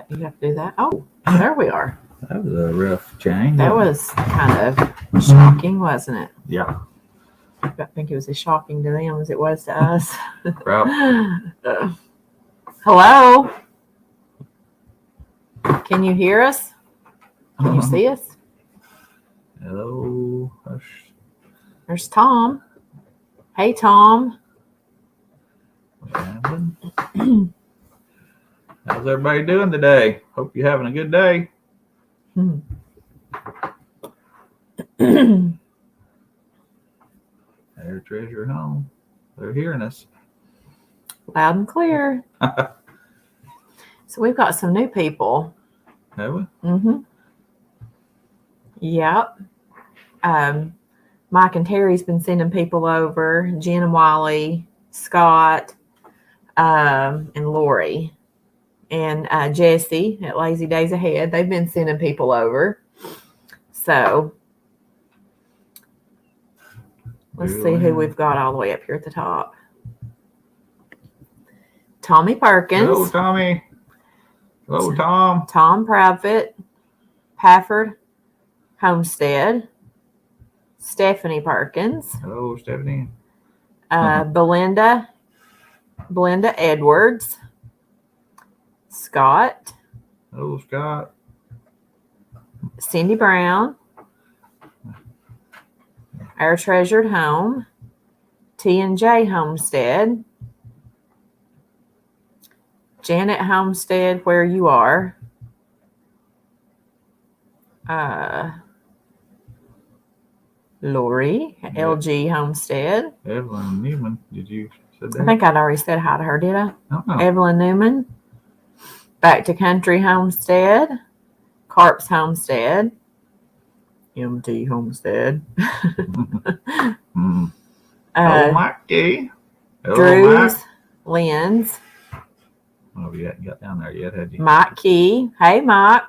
that. You have to do that. Oh, there we are. That was a rough change. That was kind of shocking, wasn't it? Yeah. I think it was as shocking to them as it was to us. Hello? Can you hear us? Can you see us? Hello. There's Tom. Hey, Tom. What's happening? How's everybody doing today? Hope you're having a good day. Their treasure home. They're hearing us. Loud and clear. So we've got some new people. Have we? Mm-hmm. Yep. Mike and Terry's been sending people over. Jen and Wally, Scott, and Lori. And Jesse at Lazy Days Ahead. They've been sending people over. So let's see who we've got all the way up here at the top. Tommy Perkins. Hello, Tommy. Hello, Tom. Tom Proudfoot. Pafford Homestead. Stephanie Perkins. Hello, Stephanie. Belinda Edwards. Scott. Hello, Scott. Cindy Brown. Our Treasured Home. T&J Homestead. Janet Homestead, Where You Are. Lori, LG Homestead. Evelyn Newman, did you say that? I think I'd already said hi to her, did I? I don't know. Evelyn Newman. Back to Country Homestead. Carp's Homestead. MT Homestead. Hello, Mikey. Hello, Drew's, Mike. Lynn's. Oh, you hadn't got down there yet, had you? Mike Key. Hey, Mike.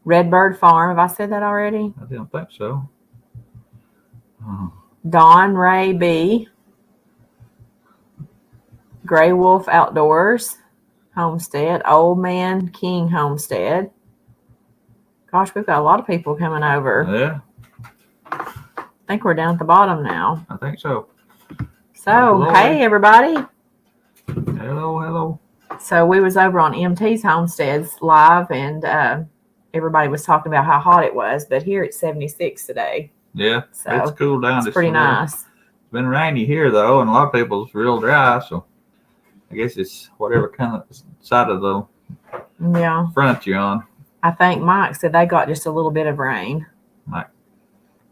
Redbird Farm. Have I said that already? I didn't think so. Dawn Ray B. Gray Wolf Outdoors Homestead. Old Man King Homestead. Gosh, we've got a lot of people coming over. Yeah. I think we're down at the bottom now. I think so. So, hey, everybody. Hello. So we was over on MT's Homesteads live, and everybody was talking about how hot it was, but here it's 76 today. Yeah, So it's cooled down. It's pretty nice. It's been rainy here, though, and a lot of people's real dry, so I guess it's whatever kind of side of the front you're on. I think Mike said they got just a little bit of rain. Mike.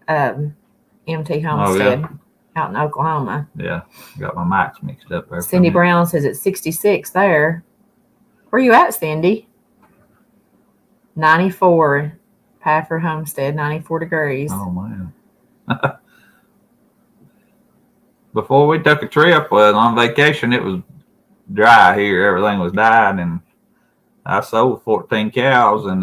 MT Homestead out in Oklahoma. Yeah, got my mics mixed up there. Cindy Brown says it's 66 there. Where you at, Cindy? 94. Pafford Homestead, 94 degrees. Oh, man. Before we took a trip on vacation, it was dry here. Everything was dying, and I sold 14 cows, and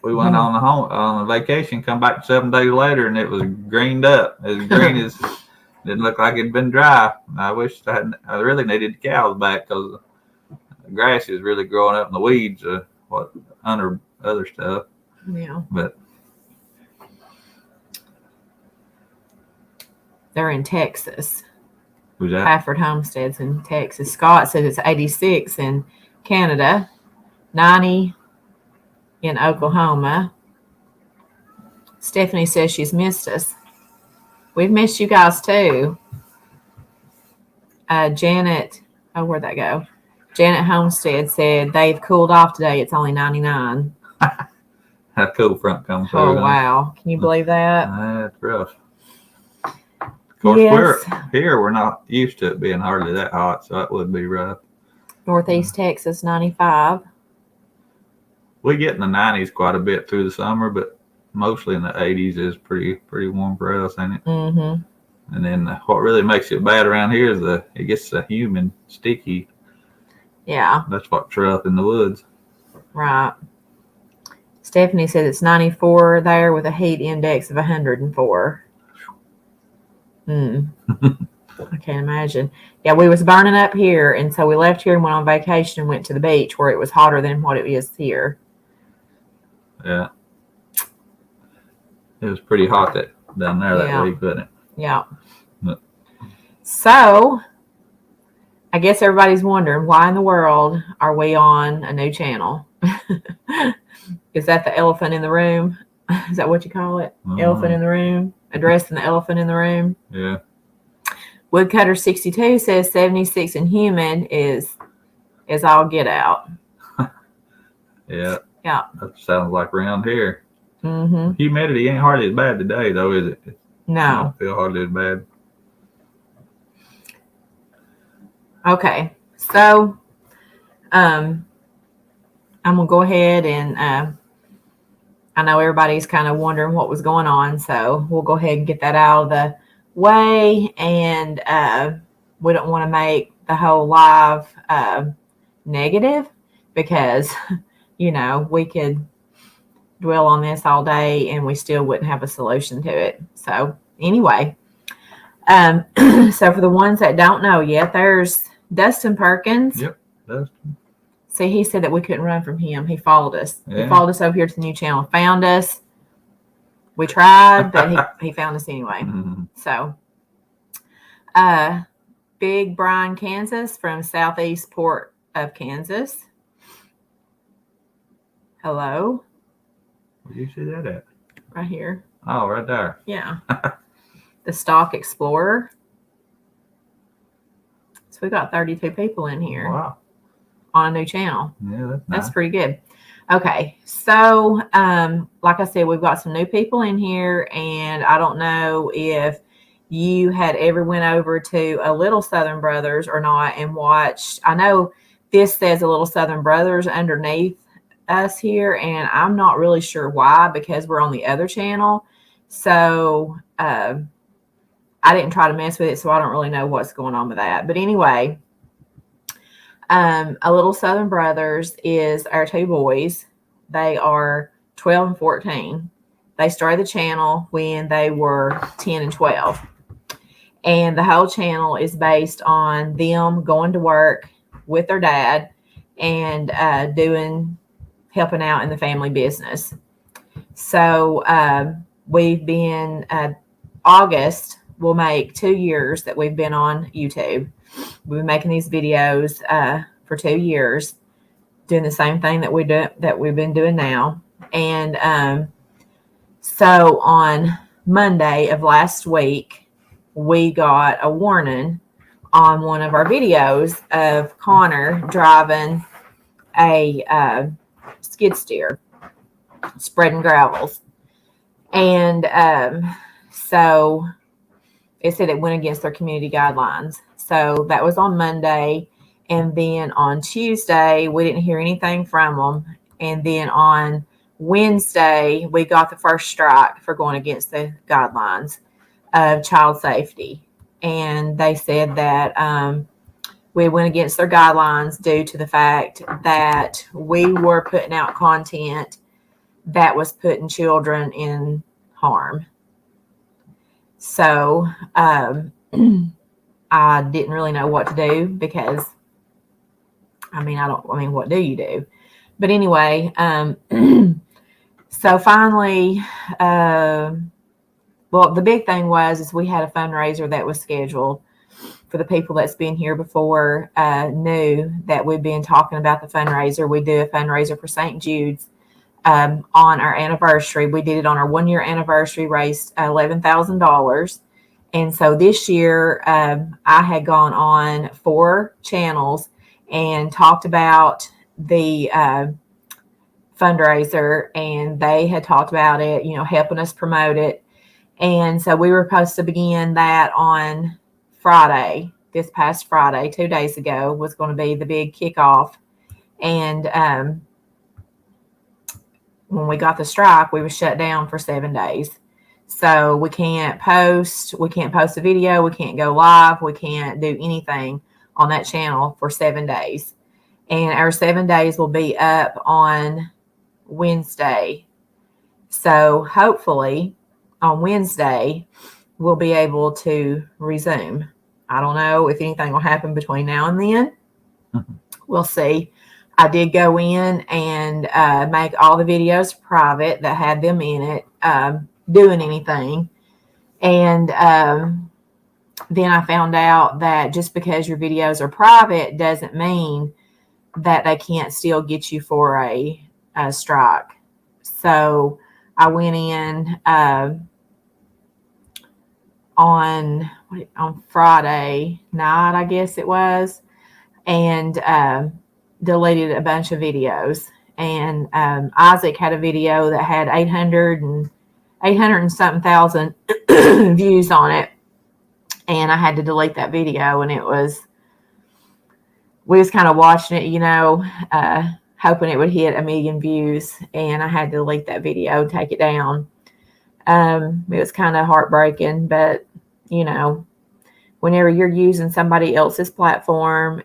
we went on a vacation, come back 7 days later, and it was greened up. As green as didn't look like it'd been dry. I wish I really needed the cows back because the grass is really growing up in the weeds, under other stuff. Yeah. But they're in Texas. Who's that? Pafford Homestead's in Texas. Scott says it's 86 in Canada, 90 in Oklahoma. Stephanie says she's missed us. We've missed you guys too. Janet, where'd that go? Janet Homestead said they've cooled off today. It's only 99. That cool front comes through. Oh, wow. Can you believe that? That's rough. Of course, we're not used to it being hardly that hot, so that would be rough. Northeast Texas, 95. We get in the 90s quite a bit through the summer, but mostly in the 80s is pretty warm for us, ain't it? Mm-hmm. And then what really makes it bad around here is it gets the humid, sticky. Yeah. That's what's rough in the woods. Right. Stephanie said it's 94 there with a heat index of 104. I can't imagine. Yeah, we was burning up here, and so we left here and went on vacation and went to the beach where it was hotter than what it is here. Yeah. It was pretty hot down there that Yeah. week, wasn't it? Yeah. But- So I guess everybody's wondering why in the world are we on a new channel? Is that the elephant in the room? Is that what you call it? Elephant in the room? Addressing the elephant in the room? Yeah. Woodcutter 62 says 76 and humid is all get out. Yeah. Yeah. That sounds like around here. Mm-hmm. Humidity ain't hardly as bad today, though, is it? No. I don't feel hardly as bad. Okay. So, I'm gonna go ahead and I know everybody's kind of wondering what was going on, so we'll go ahead and get that out of the way. And we don't want to make the whole live negative because, we could dwell on this all day and we still wouldn't have a solution to it. So anyway, so for the ones that don't know yet, there's Dustin Perkins. Yep, Dustin. See, he said that we couldn't run from him. He followed us. Yeah. He followed us over here to the new channel, found us. We tried, but he found us anyway. Mm-hmm. So, Big Brian, Kansas, from Southeast Port of Kansas. Hello. Where do you see that at? Right here. Oh, right there. Yeah. The Stock Explorer. So we got 32 people in here. Wow. On a new channel. Yeah, that's That's nice. pretty good. Okay, so like I said, we've got some new people in here, and I don't know if you had ever went over to a Little Southern Brothers or not and watched. I know this says a Little Southern Brothers underneath us here, and I'm not really sure why, because we're on the other channel. So I didn't try to mess with it, so I don't really know what's going on with that. But anyway, a Little Southern Brothers is our two boys. They are 12 and 14. They started the channel when they were 10 and 12. And the whole channel is based on them going to work with their dad and helping out in the family business. So we've been, August will make 2 years that we've been on YouTube. We've been making these videos for 2 years, doing the same thing that we've been doing now. And so on Monday of last week, we got a warning on one of our videos of Connor driving a skid steer, spreading gravels. And so it said it went against their community guidelines. So that was on Monday. And then on Tuesday, we didn't hear anything from them. And then on Wednesday, we got the first strike for going against the guidelines of child safety. And they said that we went against their guidelines due to the fact that we were putting out content that was putting children in harm. So I didn't really know what to do because, what do you do? But anyway, so finally, the big thing is we had a fundraiser that was scheduled. For the people that's been here before knew that we've been talking about the fundraiser. We do a fundraiser for St. Jude's on our anniversary. We did it on our 1 year anniversary, raised $11,000. And so this year I had gone on 4 channels and talked about the fundraiser, and they had talked about it, helping us promote it. And so we were supposed to begin that on Friday, this past Friday, 2 days ago, was going to be the big kickoff. And when we got the strike, we were shut down for 7 days. So we can't post a video, we can't go live, we can't do anything on that channel for 7 days. And our 7 days will be up on Wednesday. So hopefully on Wednesday, we'll be able to resume. I don't know if anything will happen between now and then. Mhm. We'll see. I did go in and make all the videos private that had them in it doing anything. And then I found out that just because your videos are private doesn't mean that they can't still get you for a strike. So I went in on Friday night, I guess it was, and deleted a bunch of videos. And Isaac had a video that had 800 and something thousand views on it, and I had to delete that video. And we was kind of watching it, hoping it would hit 1 million views, and I had to delete that video, take it down. It was kind of heartbreaking, but whenever you're using somebody else's platform,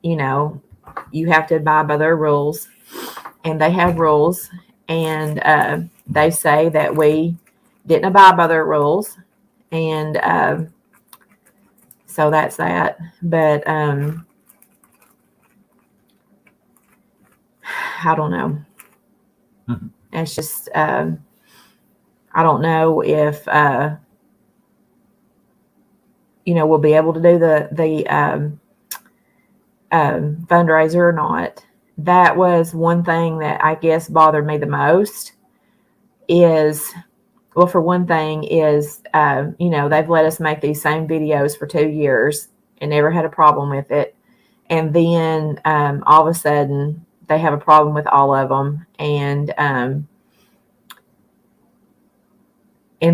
you have to abide by their rules, and they have rules, and they say that we didn't abide by their rules, and so that's that. But I don't know. Mhm. It's just I don't know if we'll be able to do the fundraiser or not. That was one thing that I guess bothered me the most. Well, for one thing, they've let us make these same videos for 2 years and never had a problem with it. And then all of a sudden, they have a problem with all of them. And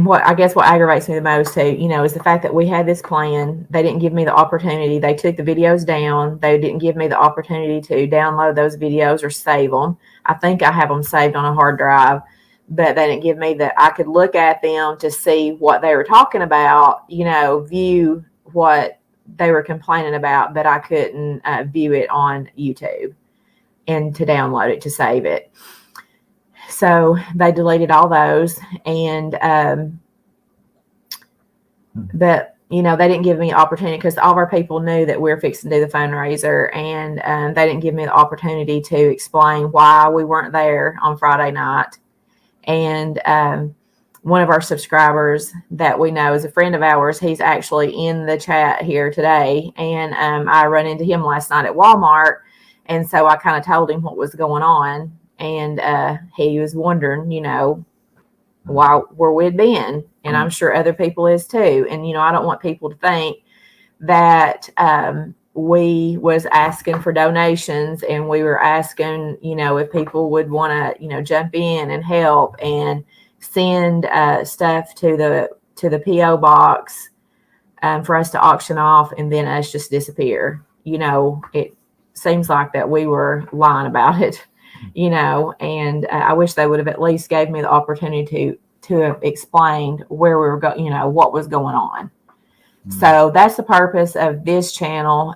what aggravates me the most too, is the fact that we had this plan. They didn't give me the opportunity. They took the videos down. They didn't give me the opportunity to download those videos or save them. I think I have them saved on a hard drive, but they didn't give me that I could look at them to see what they were talking about, view what they were complaining about, but I couldn't view it on YouTube and to download it to save it. So they deleted all those, and but they didn't give me opportunity, because all of our people knew that we were fixing to do the fundraiser, and they didn't give me the opportunity to explain why we weren't there on Friday night. And one of our subscribers that we know is a friend of ours. He's actually in the chat here today, and I run into him last night at Walmart, and so I kind of told him what was going on. And he was wondering, why where we'd been. And I'm sure other people is too. And, I don't want people to think that we was asking for donations, and we were asking, if people would want to, jump in and help and send stuff to the P.O. box for us to auction off, and then us just disappear. It seems like that we were lying about it. And I wish they would have at least gave me the opportunity to have explained where we were going, what was going on. Mm-hmm. So that's the purpose of this channel.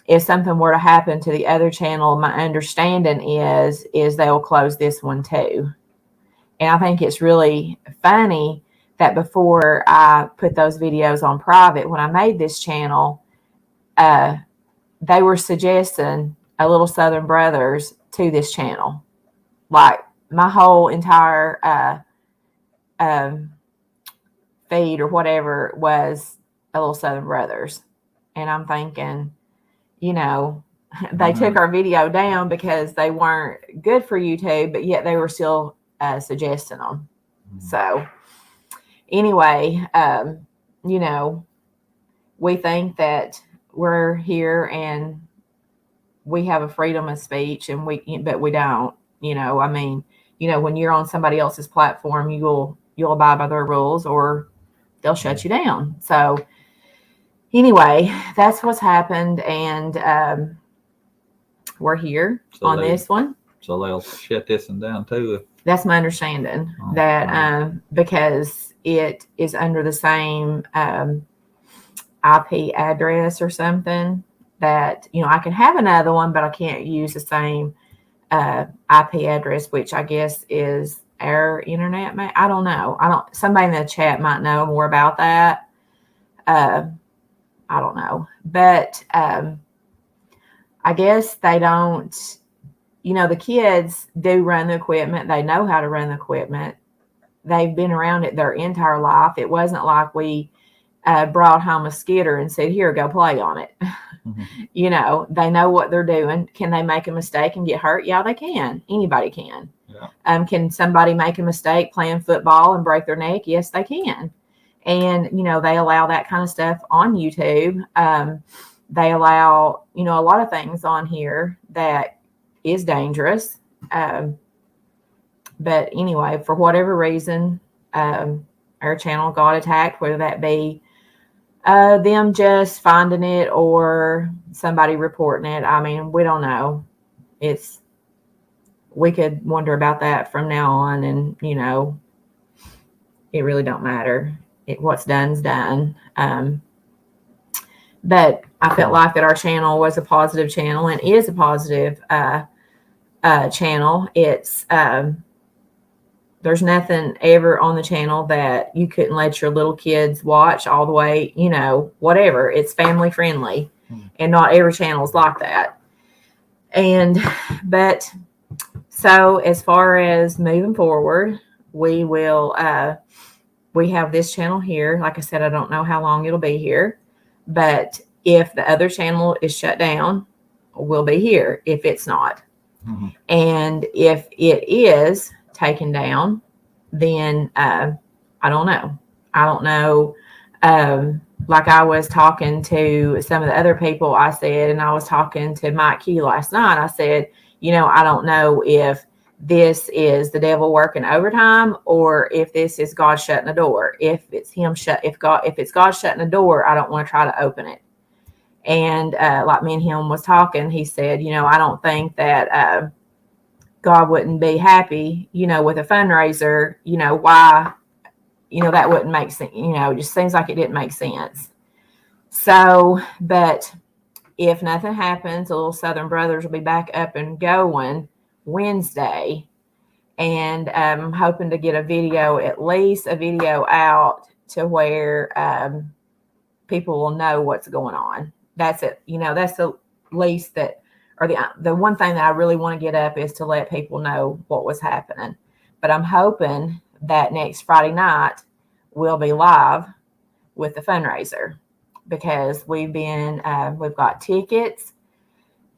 If something were to happen to the other channel, my understanding is they'll close this one too. And I think it's really funny that before I put those videos on private, when I made this channel, they were suggesting a Little Southern Brothers to this channel. Like my whole entire feed or whatever was a Little Southern Brothers. And I'm thinking, they took our video down because they weren't good for YouTube, but yet they were still suggesting them. So anyway, we think that we're here and we have a freedom of speech, but we don't. When you're on somebody else's platform, you'll abide by their rules, or they'll shut you down. So anyway, that's what's happened, and we're here on this one. So they'll shut this one down too. That's my understanding, because it is under the same IP address or something, that I can have another one, but I can't use the same IP address, which I guess is our internet. I don't know. Somebody in the chat might know more about that, I don't know. But I guess they don't, the kids do run the equipment. They know how to run the equipment. They've been around it their entire life. It wasn't like we brought home a skidder and said, here, go play on it. Mm-hmm. They know what they're doing. Can they make a mistake and get hurt? Yeah, they can. Anybody can. Yeah. Can somebody make a mistake playing football and break their neck? Yes, they can. And, they allow that kind of stuff on YouTube. They allow, a lot of things on here that is dangerous. But anyway, for whatever reason, our channel got attacked, whether that be them just finding it or somebody reporting it. I mean, we don't know. We could wonder about that from now on, and it really don't matter. What's done's done. But I felt like that our channel was a positive channel and is a positive channel. It's there's nothing ever on the channel that you couldn't let your little kids watch all the way, whatever. It's family friendly, and not every channel is like that. But so as far as moving forward, we will, we have this channel here. Like I said, I don't know how long it'll be here, but if the other channel is shut down, we'll be here if it's not. Mm-hmm. And if it is taken down, then I don't know. I don't know. Like I was talking to some of the other people, I said, and I was talking to Mike Key last night. I said, I don't know if this is the devil working overtime or if this is God shutting the door. If it's it's God shutting the door, I don't want to try to open it. And like me and him was talking, he said, I don't think that God wouldn't be happy, with a fundraiser, why, that wouldn't make sense, just seems like it didn't make sense. So, but if nothing happens, the Little Southern Brothers will be back up and going Wednesday. And I'm hoping to get at least a video out to where people will know what's going on. That's it. That's the least that, or the one thing that I really want to get up is to let people know what was happening. But I'm hoping that next Friday night we'll be live with the fundraiser, because we've got tickets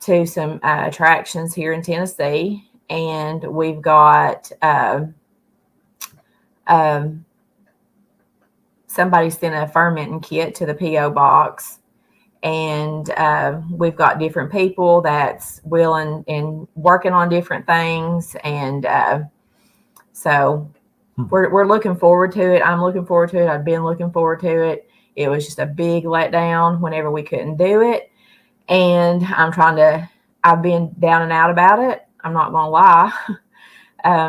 to some attractions here in Tennessee, and we've got somebody sent a fermenting kit to the P.O. box. And we've got different people that's willing and working on different things. And so we're looking forward to it. I'm looking forward to it. I've been looking forward to it. It was just a big letdown whenever we couldn't do it. And I've been down and out about it. I'm not going to lie.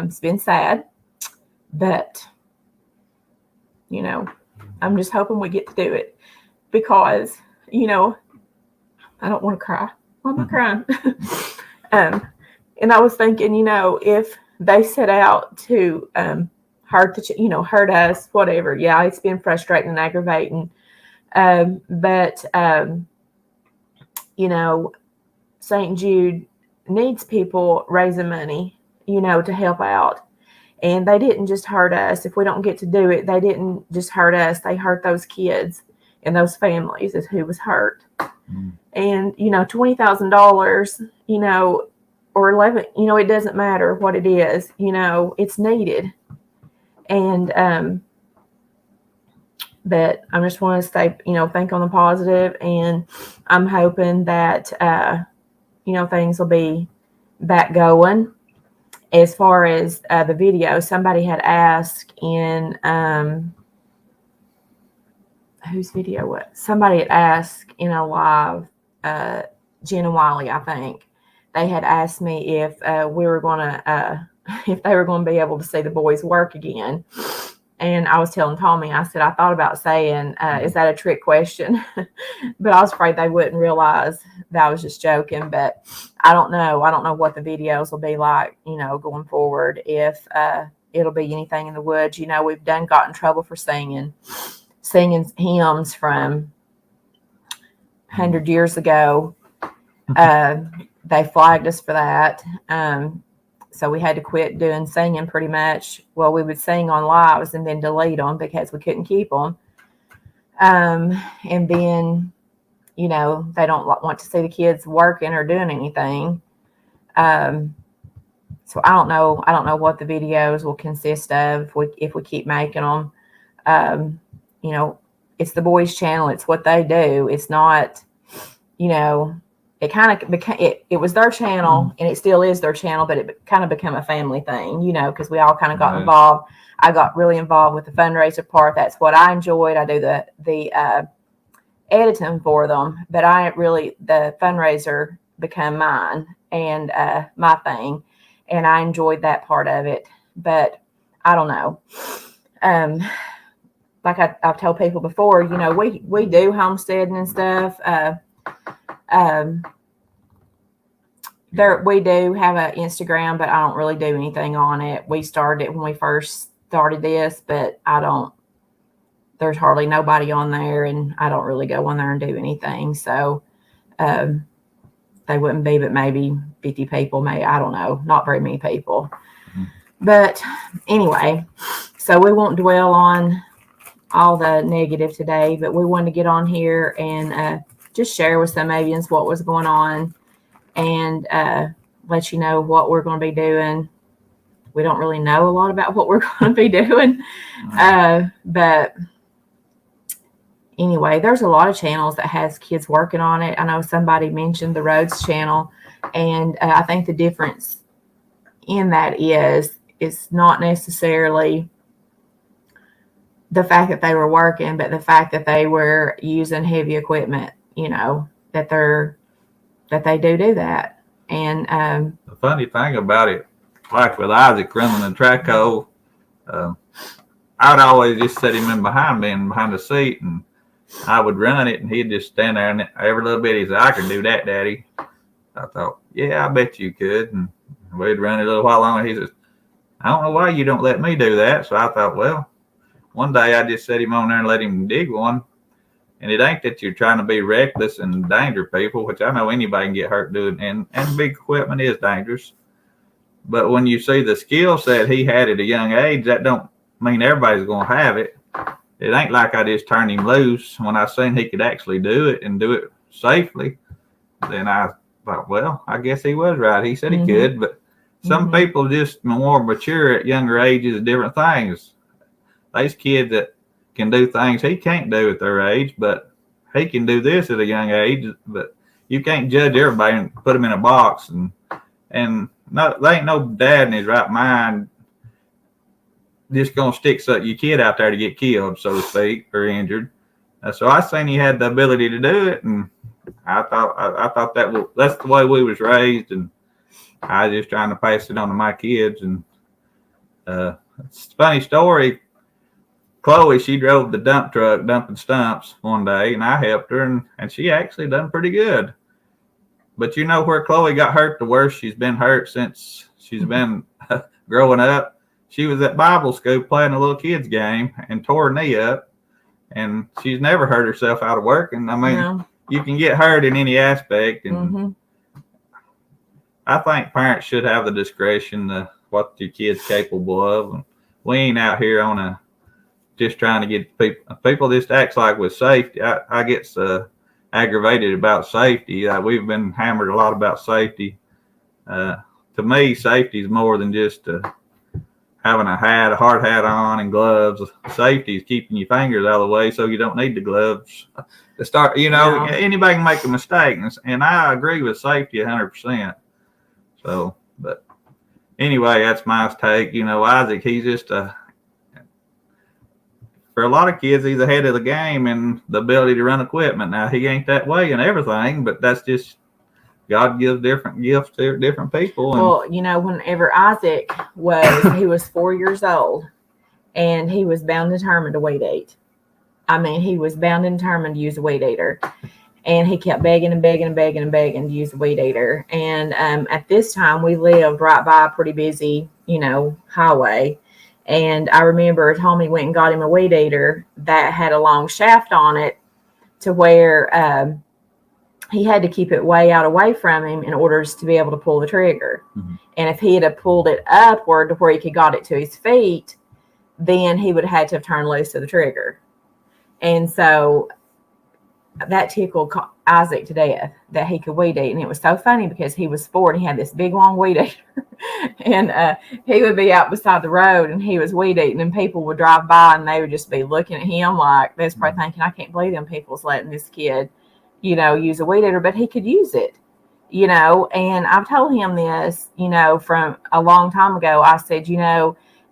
It's been sad. But, I'm just hoping we get to do it, because I don't want to cry. Why am I crying? And I was thinking, if they set out to hurt us, whatever. Yeah, it's been frustrating and aggravating. But St. Jude needs people raising money, to help out. And they didn't just hurt us. If we don't get to do it, they didn't just hurt us. They hurt those kids and those families is who was hurt. And, $20,000, or 11, it doesn't matter what it is, it's needed. And, but I just want to stay, think on the positive, and I'm hoping that, things will be back going. As far as the video, somebody had asked in, whose video was? Somebody had asked in a live, Jen and Wiley, I think. They had asked me if we were going to, if they were going to be able to see the boys work again. And I was telling Tommy, I said, I thought about saying, is that a trick question? But I was afraid they wouldn't realize that I was just joking. But I don't know. I don't know what the videos will be like, going forward. If it'll be anything in the woods. We've got in trouble for singing. singing hymns from 100 years ago. They flagged us for that. So we had to quit doing singing pretty much. Well, we would sing on lives and then delete them because we couldn't keep them. And then, you know, they don't want to see the kids working or doing anything. So I don't know. I don't know what the videos will consist of if we keep making them. You know, it's the boys' channel. It's what they do. It's not, you know, it kind of became, it was their channel and it still is their channel, but it kind of became a family thing, you know, because we all kind of got involved. I got really involved with the fundraiser part. That's what I enjoyed. I do the editing for them, but the fundraiser became mine and my thing, and I enjoyed that part of it. But I don't know. Like I've told people before, you know, we do homesteading and stuff. We do have an Instagram, but I don't really do anything on it. We started it when we first started this, but there's hardly nobody on there, and I don't really go on there and do anything. So they wouldn't be, but maybe 50 people, I don't know, not very many people. But anyway, so we won't dwell on all the negative today, but we wanted to get on here and just share with some avians what was going on and let you know what we're going to be doing. We don't really know a lot about what we're going to be doing, but anyway, there's a lot of channels that has kids working on it. I know somebody mentioned the Rhodes channel, and I think the difference in that is it's not necessarily the fact that they were working, but the fact that they were using heavy equipment, you know, that they do that. And the funny thing about it, like with Isaac running the track hole, I'd always just set him in behind me and behind the seat, and I would run it, and he'd just stand there, and every little bit he said, "I can do that, Daddy." I thought, "Yeah, I bet you could." And we'd run it a little while longer. He says, "I don't know why you don't let me do that." So I thought, well, one day I just set him on there and let him dig one. And it ain't that you're trying to be reckless and endanger people, which I know anybody can get hurt doing, and big equipment is dangerous. But when you see the skill set he had at a young age, that don't mean everybody's going to have it. It ain't like I just turned him loose. When I seen he could actually do it and do it safely, then I thought, well, I guess he was right. He said he could, but some people just more mature at younger ages, different things. These kids that can do things he can't do at their age, but he can do this at a young age. But you can't judge everybody and put them in a box. And no, there ain't no dad in his right mind just gonna stick your kid out there to get killed, so to speak, or injured. So I seen he had the ability to do it, and I thought that's the way we was raised, and I was just trying to pass it on to my kids. And it's a funny story. Chloe, she drove the dump truck dumping stumps one day, and I helped her, and she actually done pretty good. But you know where Chloe got hurt the worst she's been hurt since she's been growing up? She was at Bible school playing a little kids game and tore her knee up, and she's never hurt herself out of working. I mean, you can get hurt in any aspect, and I think parents should have the discretion to what your kid's capable of. And we ain't out here on just trying to get people just acts like with safety. I get aggravated about safety. We've been hammered a lot about safety. To me, safety is more than just having a hard hat on and gloves. Safety is keeping your fingers out of the way so you don't need the gloves to start. You know, anybody can make a mistake, and I agree with safety 100%. So, but anyway, that's my take. You know, Isaac, he's just for a lot of kids, he's ahead of the game and the ability to run equipment. Now, he ain't that way in everything, but that's just God gives different gifts to different people. Well, you know, whenever Isaac he was 4 years old, and he was bound and determined to weed eat. I mean, he was bound and determined to use a weed eater. And he kept begging and begging and begging and begging to use a weed eater. And at this time, we lived right by a pretty busy, you know, highway. And I remember Tommy went and got him a weed eater that had a long shaft on it to where he had to keep it way out away from him in order to be able to pull the trigger. And if he had pulled it upward to where he could got it to his feet, then he would have had to have turned loose of the trigger. And so that tickled Isaac to death that he could weed eat. And it was so funny because he was 4 and he had this big long weed eater. And he would be out beside the road and he was weed eating, and people would drive by and they would just be looking at him like, they're probably thinking, I can't believe them people's letting this kid, use a weed eater, but he could use it, and I've told him this, from a long time ago. I said,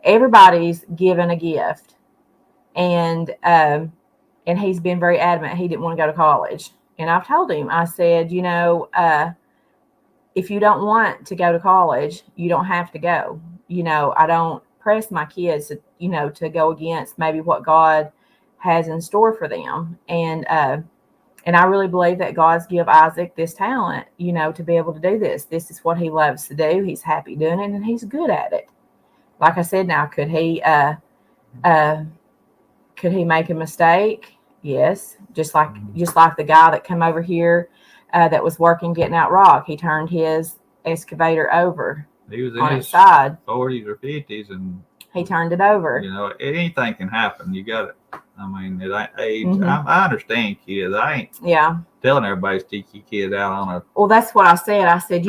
everybody's given a gift, and he's been very adamant he didn't want to go to college. And I've told him, I said, if you don't want to go to college, you don't have to go. I don't press my kids to go against maybe what God has in store for them. And I really believe that God's give Isaac this talent, to be able to do this. This is what he loves to do. He's happy doing it, and he's good at it. Like I said, now, could he make a mistake? Yes. Just like the guy that came over here that was working getting out rock. He turned his excavator over. He was on in its his side. 40s or 50s, and he turned it over. Anything can happen. You got it. I mean, it ain't age. I understand kids. I ain't telling everybody to take your kid out on a. Well, that's what I said. I said,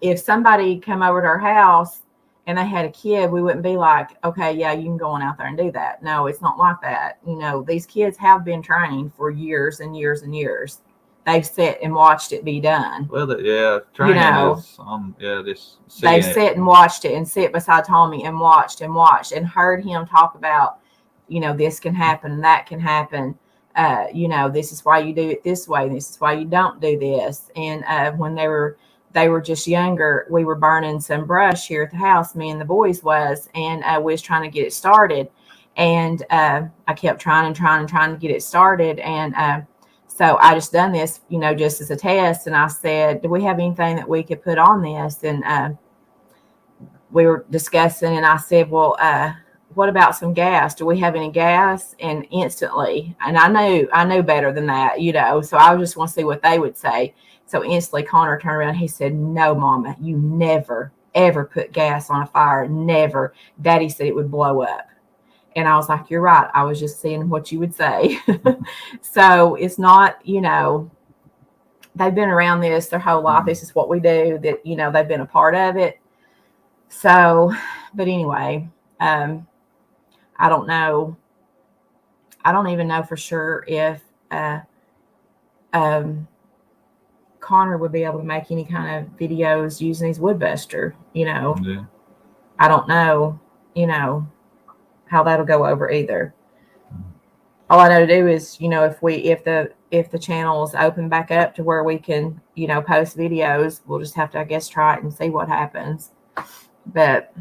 if somebody come over to our house and they had a kid, we wouldn't be like, okay, yeah, you can go on out there and do that. No, it's not like that. These kids have been trained for years and years and years. They've sat and watched it be done. Well, training is just they've sat and watched it and sit beside Tommy and watched and heard him talk about, this can happen and that can happen. This is why you do it this way. This is why you don't do this. And when they were just younger, we were burning some brush here at the house, me and the boys was, and we was trying to get it started. And I kept trying to get it started. And so I just done this, just as a test. And I said, do we have anything that we could put on this? And we were discussing, and I said, well, what about some gas? Do we have any gas? And instantly, and I knew better than that, so I just want to see what they would say. So instantly Connor turned around. He said, no, Mama, you never, ever put gas on a fire. Never. Daddy said it would blow up. And I was like, you're right. I was just seeing what you would say. So it's not, they've been around this their whole life. This is what we do, that, they've been a part of it. So, but anyway, I don't know. I don't even know for sure if Connor would be able to make any kind of videos using his Woodbuster, Yeah. I don't know, how that'll go over either. All I know to do is, if the channel is open back up to where we can, post videos, we'll just have to, I guess, try it and see what happens. But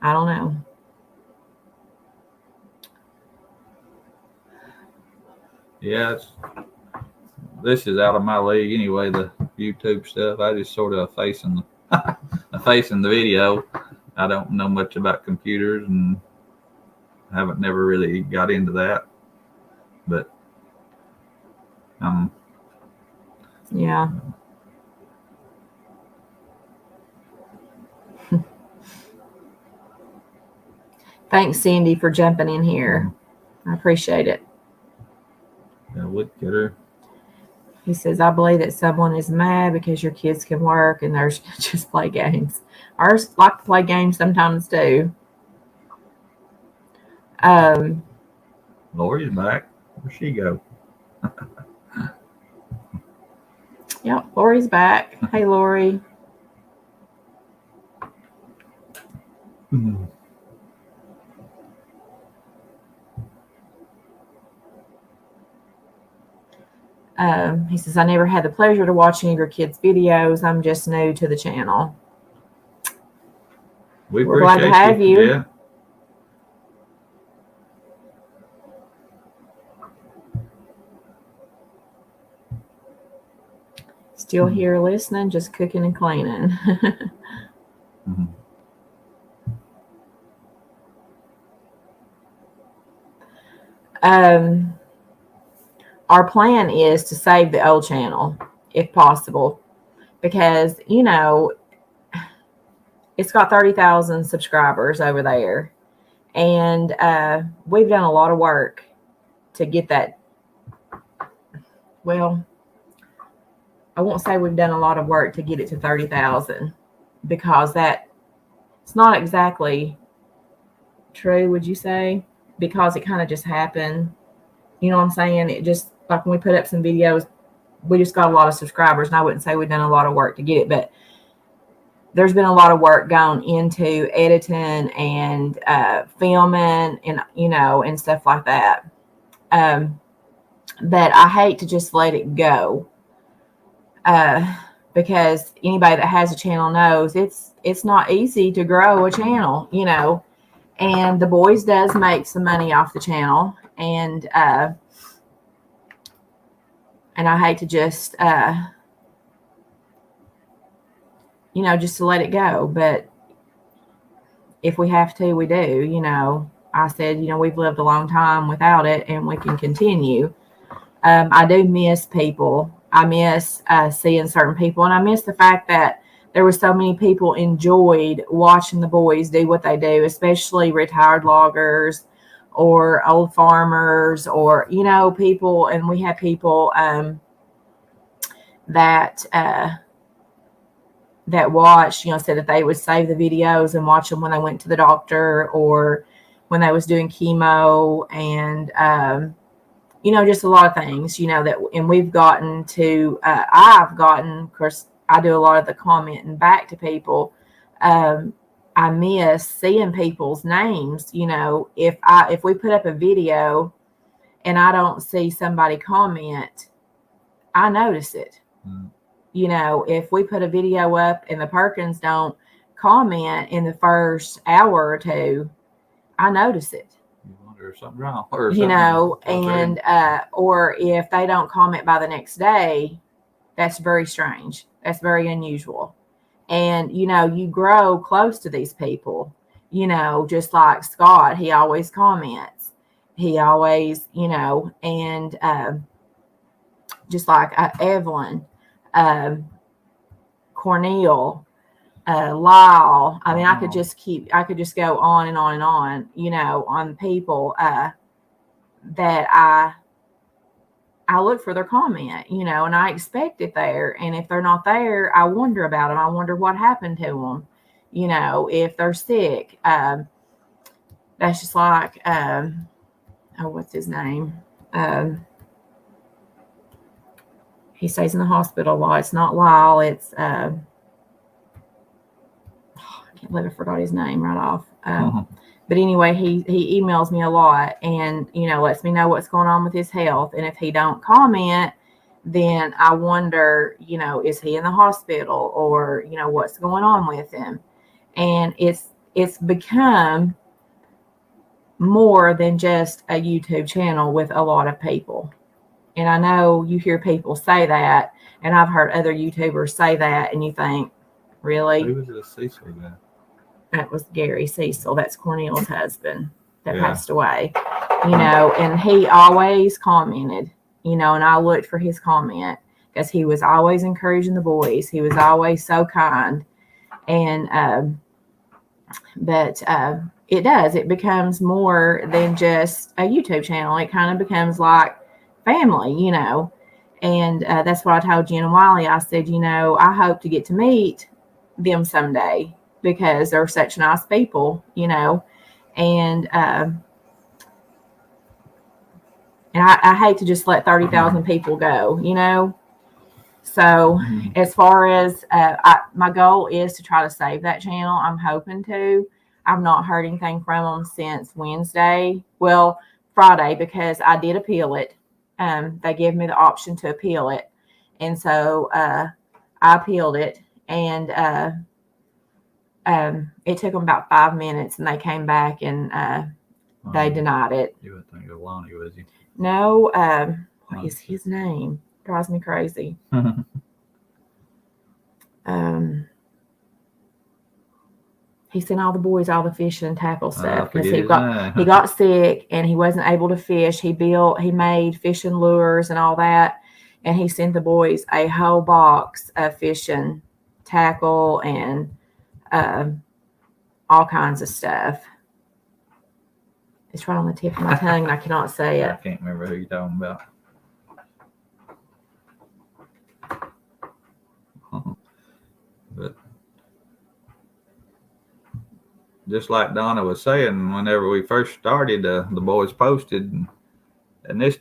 I don't know. Yeah, this is out of my league anyway. The YouTube stuff, I just sort of facing the video. I don't know much about computers and haven't never really got into that. But yeah. Thanks, Cindy, for jumping in here. I appreciate it. Woodcutter. He says, I believe that someone is mad because your kids can work and theirs just play games. Ours like to play games sometimes too. Lori's back. Where'd she go? Yep, Lori's back. Hey, Lori. He says, I never had the pleasure to watch any of your kids' videos. I'm just new to the channel. We're glad to have you. Yeah. Still here listening, just cooking and cleaning. Um, our plan is to save the old channel if possible, because it's got 30,000 subscribers over there, and we've done a lot of work to get that. Well, I won't say we've done a lot of work to get it to 30,000, because it's not exactly true, would you say? Because it kind of just happened. You know what I'm saying? It just, like when we put up some videos, we just got a lot of subscribers, and I wouldn't say we've done a lot of work to get it, but there's been a lot of work gone into editing and filming and, and stuff like that. But I hate to just let it go. Because anybody that has a channel knows it's not easy to grow a channel, and the boys does make some money off the channel, and I hate to just just to let it go, but if we have to, we do. I said, we've lived a long time without it, and we can continue. I do miss people. I miss seeing certain people, and I miss the fact that there were so many people enjoyed watching the boys do what they do, especially retired loggers or old farmers, or people. And we had people that watched, said that they would save the videos and watch them when they went to the doctor or when they was doing chemo, and just a lot of things, that, and we've gotten to, I've gotten, of course, I do a lot of the commenting back to people. I miss seeing people's names. If we put up a video and I don't see somebody comment, I notice it. Mm. If we put a video up and the Perkins don't comment in the first hour or two, I notice it. Or something wrong, or something, and or if they don't comment by the next day, that's very strange. That's very unusual. And you grow close to these people, just like Scott. He always comments. He always, and just like Evelyn, Cornel, Lyle. I mean, I could just go on and on and on, on people that I look for their comment, and I expect it there. And if they're not there, I wonder about them. I wonder what happened to them, if they're sick. That's just like, what's his name? He stays in the hospital a lot. It's not Lyle. It's, I can't believe I forgot his name right off. But anyway, he emails me a lot, and lets me know what's going on with his health. And if he don't comment, then I wonder, is he in the hospital, or what's going on with him? And it's become more than just a YouTube channel with a lot of people. And I know you hear people say that, and I've heard other YouTubers say that, and you think, really? Who was the Cecil guy? That was Gary Cecil. That's Cornel's husband that passed away. And he always commented, and I looked for his comment, because he was always encouraging the boys. He was always so kind. And but it becomes more than just a YouTube channel. It kind of becomes like family, and that's what I told Jen and Wiley. I said, I hope to get to meet them someday, because they're such nice people, and I hate to just let 30,000 people go, So as far as my goal is to try to save that channel. I'm hoping to. I've not heard anything from them since Wednesday. Well, Friday, because I did appeal it. They gave me the option to appeal it. And so I appealed it, and it took them about 5 minutes, and they came back and they denied it. You would think of Lonnie, was you? No, what is his name? Drives me crazy. he sent all the boys all the fishing and tackle stuff because he name. got sick and he wasn't able to fish. He made fishing lures and all that, and he sent the boys a whole box of fishing tackle and all kinds of stuff. It's right on the tip of my tongue and I cannot say it. I can't remember who you're talking about. But just like Donna was saying, whenever we first started, the boys posted, and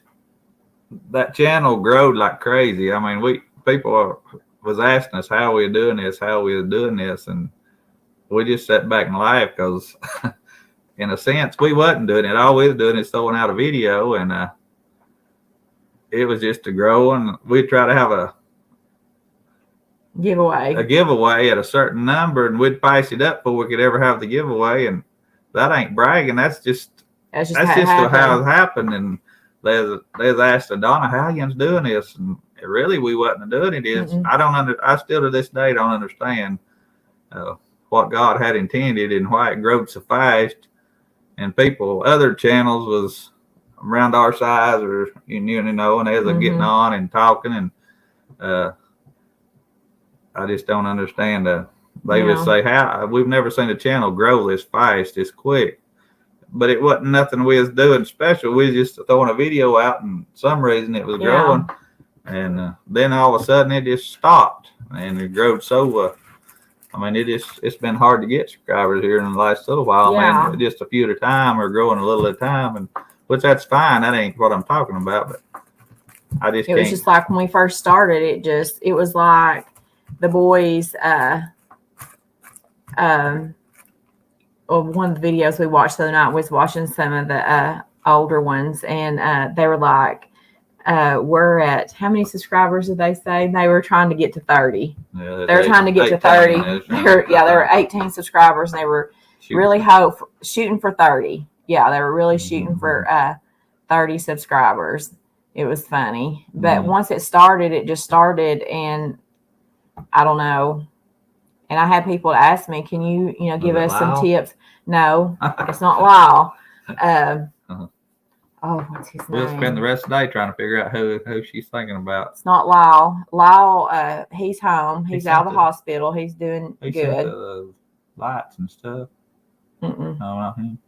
that channel growed like crazy. I mean, people was asking us how we were doing this, and we just sat back and laughed because, in a sense, we wasn't doing it. All we was doing is throwing out a video, and it was just to grow, and we'd try to have a giveaway at a certain number, and we'd pass it up before we could ever have the giveaway. And that ain't bragging. That's just how it happened. And they asked Donna, how you doing this? And really, we wasn't doing it. I still to this day don't understand what God had intended and why it growed so fast. And other channels was around our size, or and they was getting on and talking, and I just don't understand. They would say, "How we've never seen a channel grow this fast, this quick." But it wasn't nothing we was doing special. We was just throwing a video out, and for some reason it was growing, and then all of a sudden it just stopped, and it grew so. I mean, it's been hard to get subscribers here in the last little while. Yeah. I mean, just a few at a time, or growing a little at a time, and which that's fine. That ain't what I'm talking about. But it was just like when we first started. It was like the boys. One of the videos we watched the other night was watching some of the older ones, and they were like, we're at how many subscribers did they say? They were trying to get to 30. Yeah, they were trying to get to 30. There were 18 subscribers, and they were shooting for 30. Yeah, they were really shooting for 30 subscribers. It was funny. But once it just started, and I don't know. And I had people ask me, can you give us some tips? No, it's not Lyle. Oh, what's his name? We'll spend the rest of the day trying to figure out who she's thinking about. It's not Lyle. Lyle, he's home. He's out of the hospital. He's doing good. The lights and stuff. No, not him.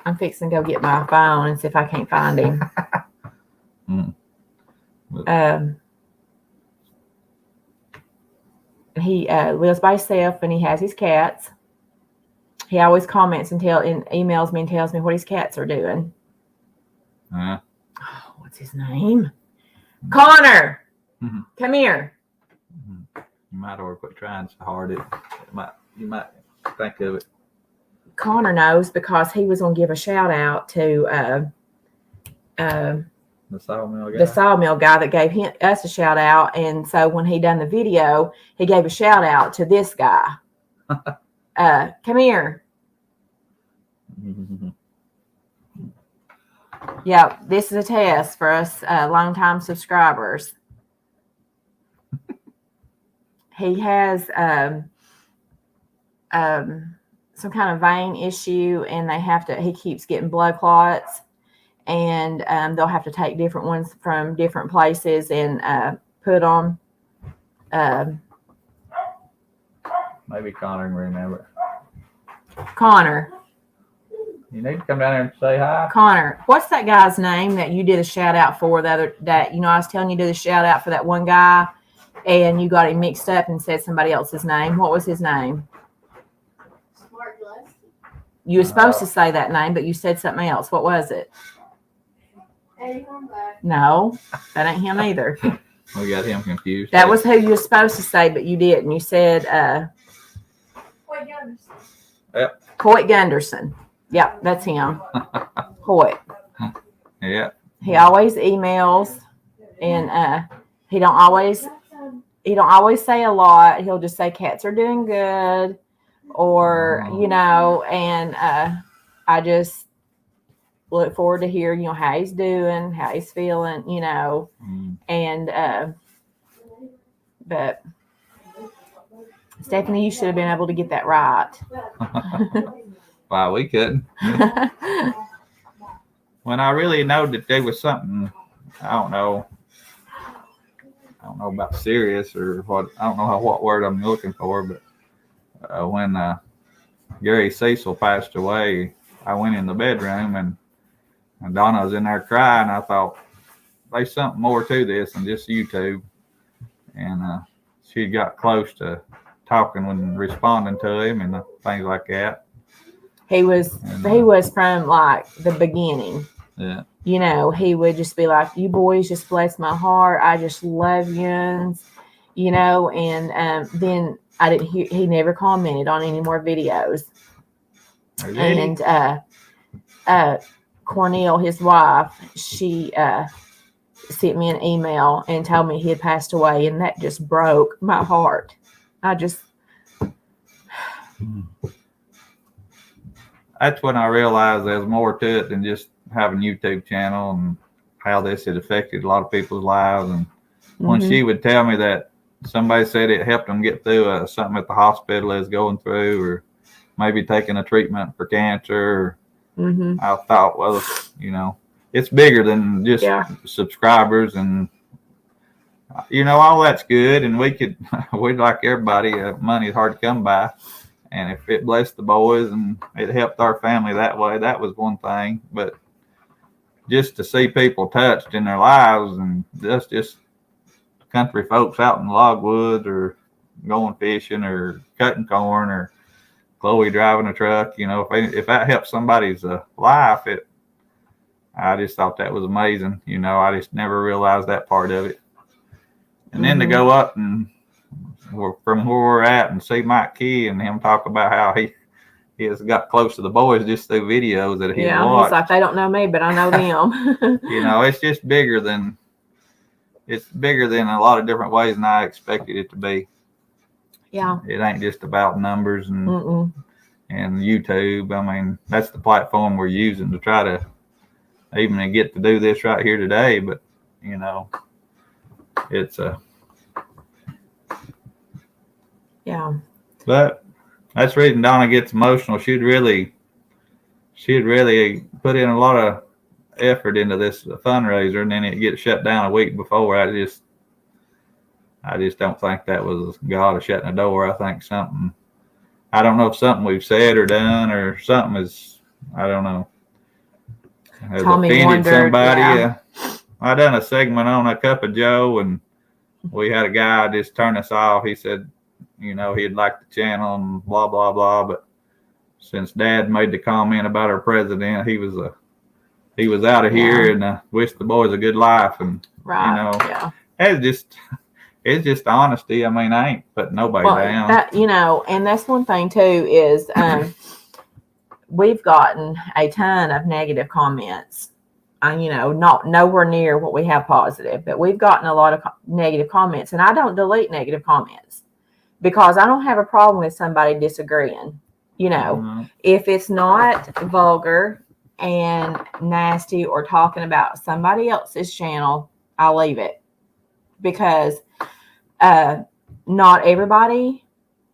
I'm fixing to go get my phone and see if I can't find him. He lives by himself, and he has his cats. He always comments and emails me and tells me what his cats are doing. Oh, what's his name? Connor, come here. You might ought to quit trying so hard. You might think of it. Connor knows because he was going to give a shout out to the sawmill guy. The sawmill guy that gave us a shout out, and so when he done the video, he gave a shout out to this guy. Come here. Yeah, this is a test for us longtime subscribers. He has some kind of vein issue, and he keeps getting blood clots, and they'll have to take different ones from different places and put on. Maybe Connor can remember. Connor. You need to come down there and say hi. Connor, what's that guy's name that you did a shout out for I was telling you to do the shout out for that one guy, and you got him mixed up and said somebody else's name. What was his name? Smart Glass. You were supposed to say that name, but you said something else. What was it? No, that ain't him either. We got him confused. That was who you were supposed to say, but you didn't. You said Coit Gunderson. Yep. Coit Gunderson. Yep, that's him. Coit. Yeah. He always emails, and he don't always say a lot. He'll just say cats are doing good, or and I just look forward to hear how he's doing, how he's feeling, and but Stephanie, you should have been able to get that right. Wow, we couldn't. When I really know that there was something, I don't know about serious or what. I don't know what word I'm looking for, but when Gary Cecil passed away, I went in the bedroom and Donna was in there crying. I thought there's something more to this than just YouTube, and she got close to talking and responding to him and things like that. He was from like the beginning. Yeah. You know, he would just be like, "You boys just bless my heart. I just love you." You know, and then I didn't hear. He never commented on any more videos. Really? And Cornell, his wife, she sent me an email and told me he had passed away, and that just broke my heart. That's when I realized there's more to it than just having a YouTube channel and how this had affected a lot of people's lives. And when she would tell me that somebody said it helped them get through something at the hospital is going through, or maybe taking a treatment for cancer, I thought, well, you know, it's bigger than just subscribers, and you know, all that's good, and we'd like everybody, money is hard to come by, and if it blessed the boys and it helped our family that way, that was one thing. But just to see people touched in their lives, and that's just country folks out in the logwoods or going fishing or cutting corn, or Chloe driving a truck, you know, if that helps somebody's life, I just thought that was amazing. You know, I just never realized that part of it. And then to go up and from where we're at and see Mike Key and him talk about how he has got close to the boys just through videos that he watched. He's like, they don't know me, but I know them. You know, it's just bigger than a lot of different ways than I expected it to be. Yeah. It ain't just about numbers and YouTube. I mean, that's the platform we're using to try to even get to do this right here today. But, you know, it's yeah. But that's the reason Donna gets emotional. She'd really put in a lot of effort into this fundraiser, and then it gets shut down a week before. I just don't think that was God shutting the door. I think I don't know if something we've said or done or something I don't know, has offended somebody. Yeah. I done a segment on a cup of Joe, and we had a guy just turn us off. He said, you know, he'd like the channel and blah, blah, blah. But since Dad made the comment about our president, he was out of here, and wished the boys a good life. And, you know, it's just honesty. I mean, I ain't putting nobody down. That, you know, and that's one thing too is we've gotten a ton of negative comments. You know, nowhere near what we have positive, but we've gotten a lot of negative comments, and I don't delete negative comments because I don't have a problem with somebody disagreeing. You know, if it's not vulgar and nasty or talking about somebody else's channel, I'll leave it, because not everybody,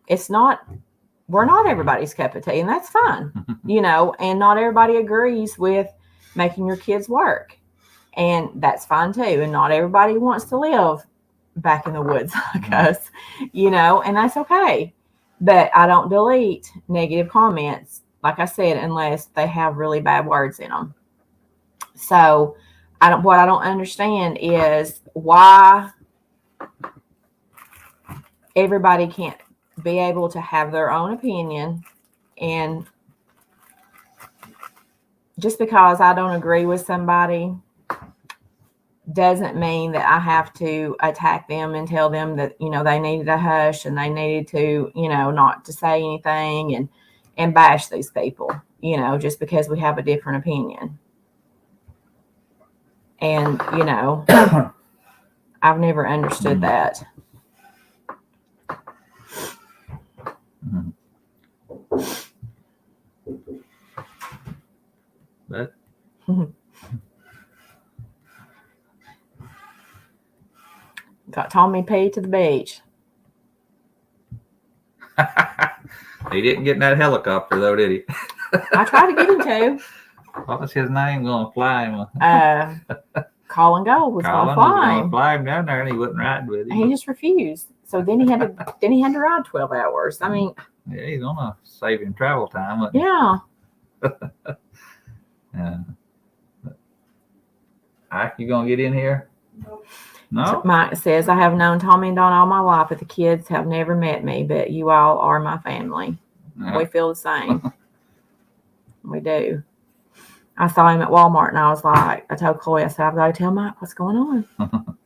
we're not everybody's cup of tea, and that's fine. You know, and not everybody agrees with making your kids work, and that's fine too. And not everybody wants to live back in the woods like us, you know, and that's okay. But I don't delete negative comments, like I said, unless they have really bad words in them. So what I don't understand is why everybody can't be able to have their own opinion, and just because I don't agree with somebody doesn't mean that I have to attack them and tell them that, you know, they needed a hush and they needed to, you know, not to say anything and bash these people, you know, just because we have a different opinion. And, you know, I've never understood that. But got Tommy P to the beach. He didn't get in that helicopter though, did he? I tried to get him to. What was his name? Gonna fly him? Colin Gold was going to Colin was fly gonna him. fly him down there, and he wouldn't ride with He him. just refused. So then he had to ride 12 hours. I mean, Yeah, he's gonna save him travel time. Wouldn't he? yeah. Ike, you gonna get in here? No. Mike says, I have known Tommy and Don all my life, but the kids have never met me, but you all are my family. No. We feel the same. We do. I saw him at Walmart and I was like, I told Chloe, I said, I've got to tell Mike what's going on. A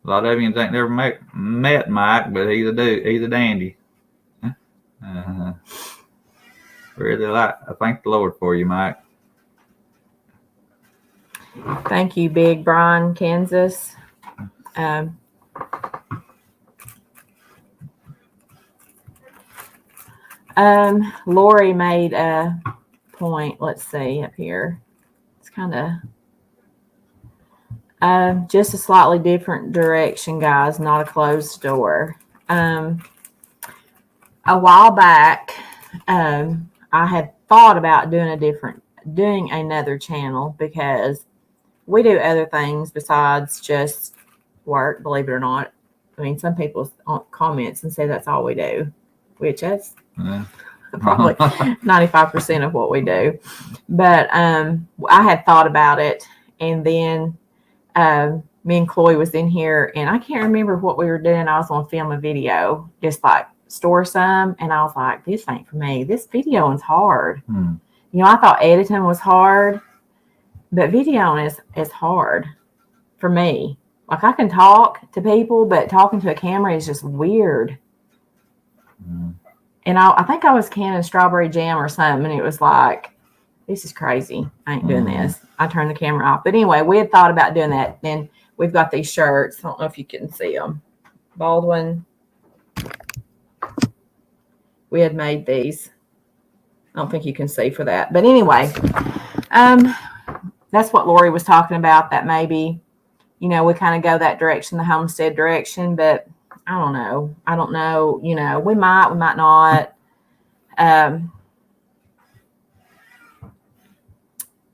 lot of you ain't never met Mike, but he's a dude. He's a dandy. Really I thank the Lord for you, Mike. Thank you, Big Brian, Kansas. Lori made a point. Let's see up here. It's kind of just a slightly different direction, guys, not a closed door. A while back, I had thought about doing another channel because we do other things besides just work, believe it or not. I mean, some people comments and say that's all we do, which that's probably 95% of what we do. But I had thought about it, and then me and Chloe was in here, and I can't remember what we were doing. I was on film a video, just like store some, and I was like, this ain't for me. This videoing's hard. You know, I thought editing was hard, but videoing is hard for me. Like, I can talk to people, but talking to a camera is just weird. And I think I was canning strawberry jam or something, and it was like, this is crazy. I ain't doing this. I turned the camera off. But anyway, we had thought about doing that. Then we've got these shirts. I don't know if you can see them. Baldwin. We had made these. I don't think you can see for that. But anyway, that's what Lori was talking about, that maybe, you know, we kind of go that direction, the homestead direction, but I don't know. I don't know. You know, we might not. I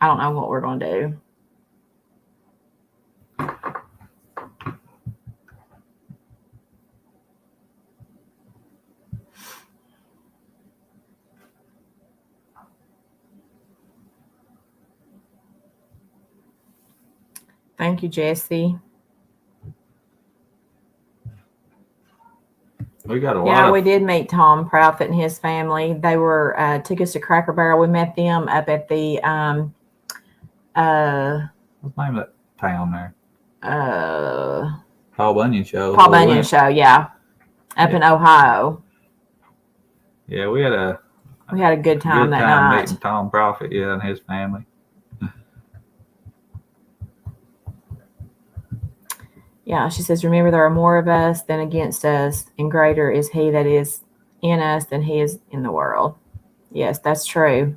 don't know what we're going to do. Thank you, Jesse. We got a lot. Yeah, we did meet Tom Proudfoot and his family. They were took us to Cracker Barrel. We met them up at the what's the name of that town there? Paul Bunyan Show. Paul Bunyan Show, yeah. Up in Ohio. Yeah, we had a good time that night. Meeting Tom Proudfoot, yeah, and his family. Yeah, she says, remember, there are more of us than against us, and greater is he that is in us than he is in the world. Yes, that's true.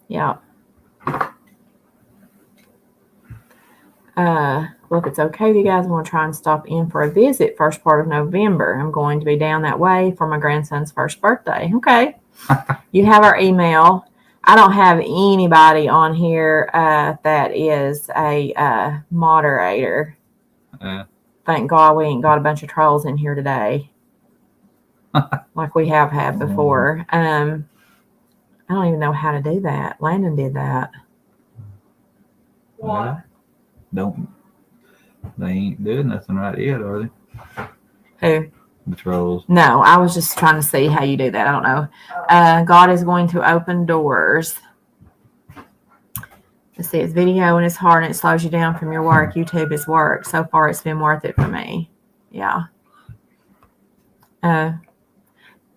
Yeah. Well, if it's okay with you guys, I'm going to try and stop in for a visit first part of November. I'm going to be down that way for my grandson's first birthday. Okay. You have our email. I don't have anybody on here that is a moderator. Thank God we ain't got a bunch of trolls in here today, like we have had before. I don't even know how to do that. Landon did that. What? They ain't doing nothing right yet, are they? Who? The trolls. No, I was just trying to see how you do that. I don't know. God is going to open doors. Let's see, it's video and it's hard and it slows you down from your work. YouTube is work. So far, it's been worth it for me. Yeah.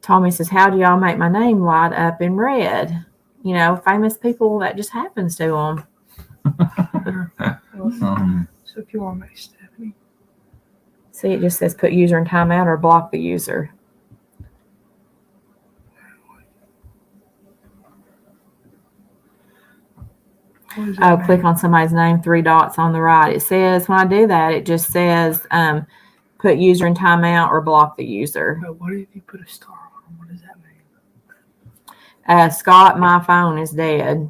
Tommy says, how do y'all make my name light up in red? You know, famous people, that just happens to them. So if you want to make Stephanie. See, it just says put user in timeout or block the user. Click on somebody's name, 3 dots on the right. It says, when I do that, it just says put user in timeout or block the user. But what if you put a star on them? What does that mean? Scott, my phone is dead.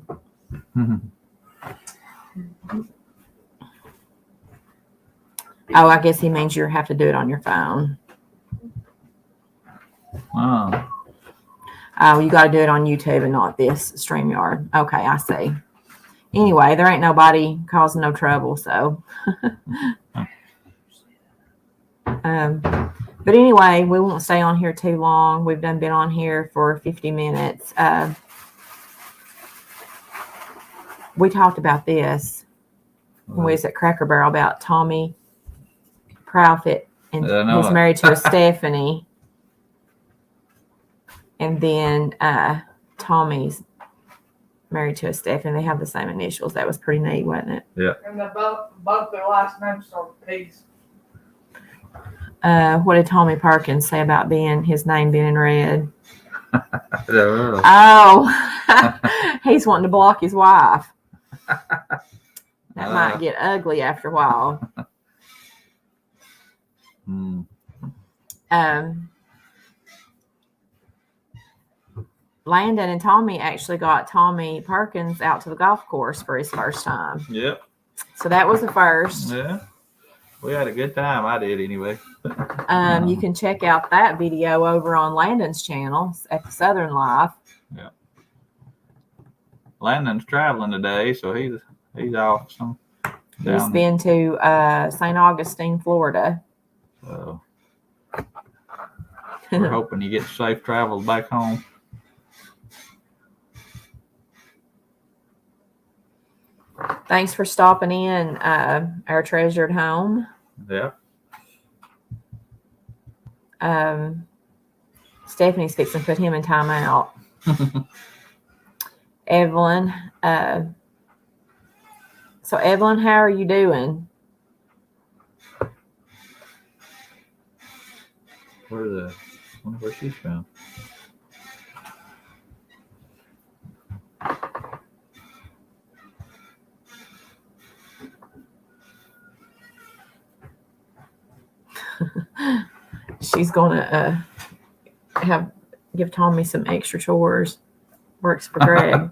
Oh, I guess he means you have to do it on your phone. Oh. Oh, you got to do it on YouTube and not this StreamYard. Okay, I see. Anyway, there ain't nobody causing no trouble, so. But anyway, we won't stay on here too long. We've been on here for 50 minutes. We talked about this when we was at Cracker Barrel about Tommy Profit, and he's married to a Stephanie. And then Tommy's married to a Stephanie. They have the same initials. That was pretty neat, wasn't it? Yeah. And both their last names start with P's. What did Tommy Perkins say about his name being in red? I don't know. Oh, he's wanting to block his wife. That might get ugly after a while. Landon and Tommy actually got Tommy Perkins out to the golf course for his first time. Yep. So that was the first. Yeah. We had a good time. I did anyway. You can check out that video over on Landon's channel at the Southern Life. Yeah. Landon's traveling today, so he's off. He's been to St. Augustine, Florida. So we're hoping he gets safe travels back home. Thanks for stopping in, our treasured home. Yeah. Stephanie's fixing to put him in timeout. Evelyn. So Evelyn, how are you doing? I wonder where she's from. She's gonna give Tommy some extra chores. Works for Greg.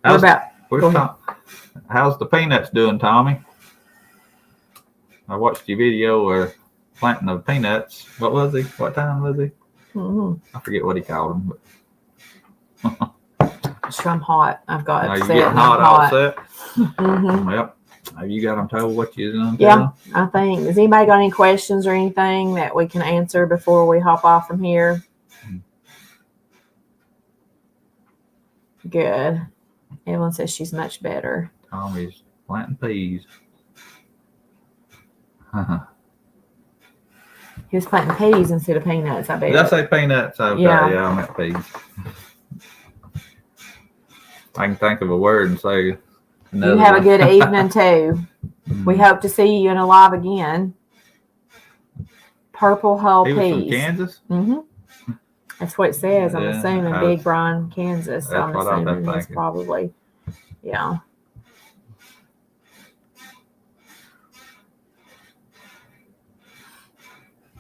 How's the peanuts doing, Tommy? I watched your video where planting the peanuts. What was he? What time was he? Mm-hmm. I forget what he called them. I'm hot. I've got Are you upset. getting hot all set? Mm-hmm. Yep. Have you got them told what you're doing? Yeah, I think. Has anybody got any questions or anything that we can answer before we hop off from here? Good. Evelyn says she's much better. Tommy's planting peas. He was planting peas instead of peanuts, I bet. Did I say peanuts? Okay, yeah, I meant peas. I can think of a word and say another You have one. a good evening, too. We hope to see you in a live again. Purple Hull He Peas. was from Kansas? Mm-hmm. That's what it says. I'm Yeah, assuming Big Brian, Kansas. So I'm that's what I was assuming that's thinking. probably, yeah.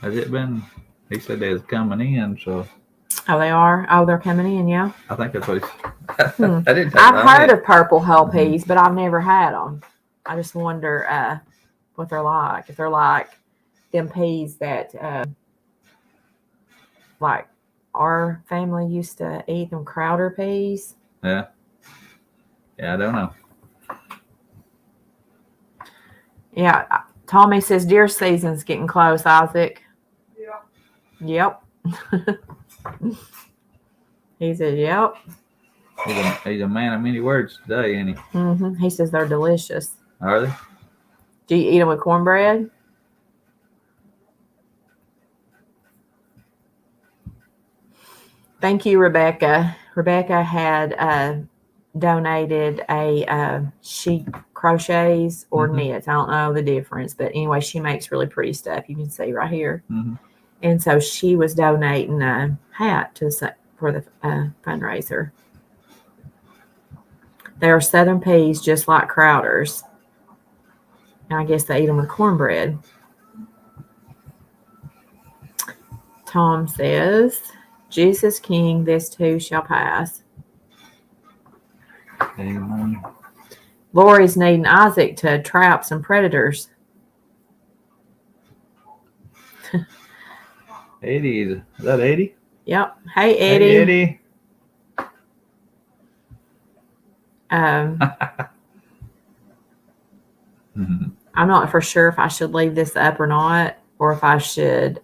Has it been? He said they was coming in, so Oh, they are? Oh, they're coming in, yeah? I think that's what he said. I didn't take I've heard of Purple Hull Peas, but I've never had them. I just wonder what they're like. If they're like them peas that like our family used to eat, them Crowder peas. Yeah. Yeah, I don't know. Yeah. Tommy says deer season's getting close, Isaac. Yeah. Yep. He said, yep. He's a man of many words today, ain't he? Mm-hmm. He says they're delicious. Are they? Do you eat them with cornbread? Thank you, Rebecca. Rebecca had donated she crochets or knits. I don't know the difference, but anyway, she makes really pretty stuff. You can see right here. Mm-hmm. And so she was donating a hat for the fundraiser. They are southern peas, just like Crowder's. And I guess they eat them with cornbread. Tom says, Jesus King, this too shall pass. Amen. Lori's needing Isaac to trap some predators. Eddie, is that Eddie? Yep. Hey, Eddie. Hey, Eddie. I'm not for sure if I should leave this up or not, or if I should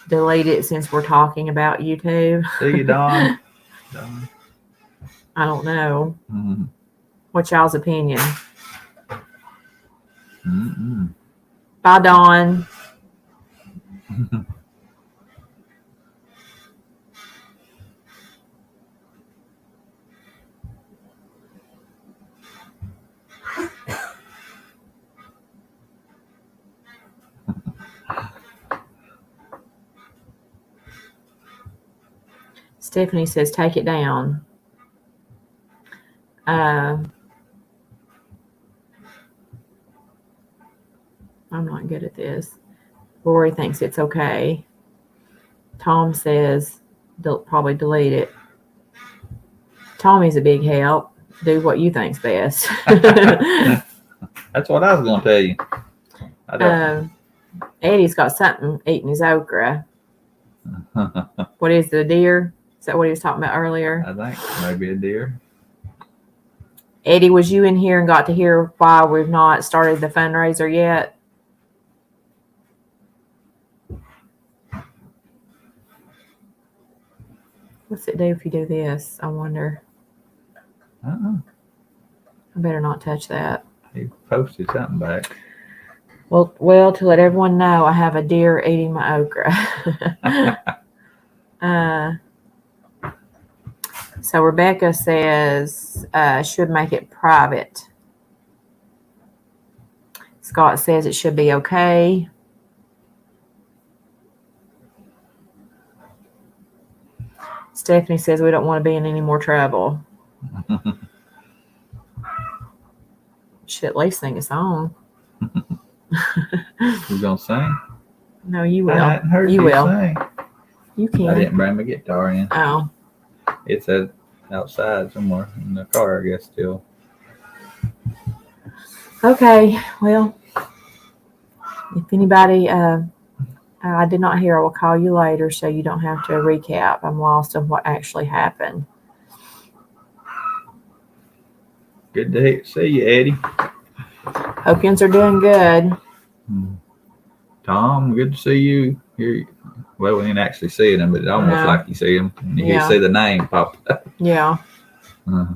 delete it since we're talking about YouTube. See you, Don. Don. I don't know. Mm-hmm. What's y'all's opinion? Mm-mm. Bye, Dawn. Stephanie says, take it down. I'm not good at this. Lori thinks it's okay. Tom says, probably delete it. Tommy's a big help. Do what you think's best. That's what I was going to tell you. I don't. Eddie's got something eating his okra. What is it, a deer? Is that what he was talking about earlier? I think maybe a deer. Eddie, was you in here and got to hear why we've not started the fundraiser yet? What's it do if you do this? I wonder. Uh-uh. I better not touch that. He posted something back. Well, to let everyone know, I have a deer eating my okra. So Rebecca says, should make it private. Scott says it should be okay. Stephanie says we don't want to be in any more trouble. Should at least sing a song. You gonna sing? No, you will. I hadn't heard you will. sing. You can. I didn't bring my guitar in. Oh. It's outside somewhere in the car, I guess, still. Okay. Well, if anybody, I did not hear, I will call you later so you don't have to recap. I'm lost on what actually happened. Good to see you, Eddie. Hope yous are doing good. Tom, good to see you. Here. Well, we didn't actually see him, but it's almost like you see him. And you see the name pop up. Yeah. Uh-huh.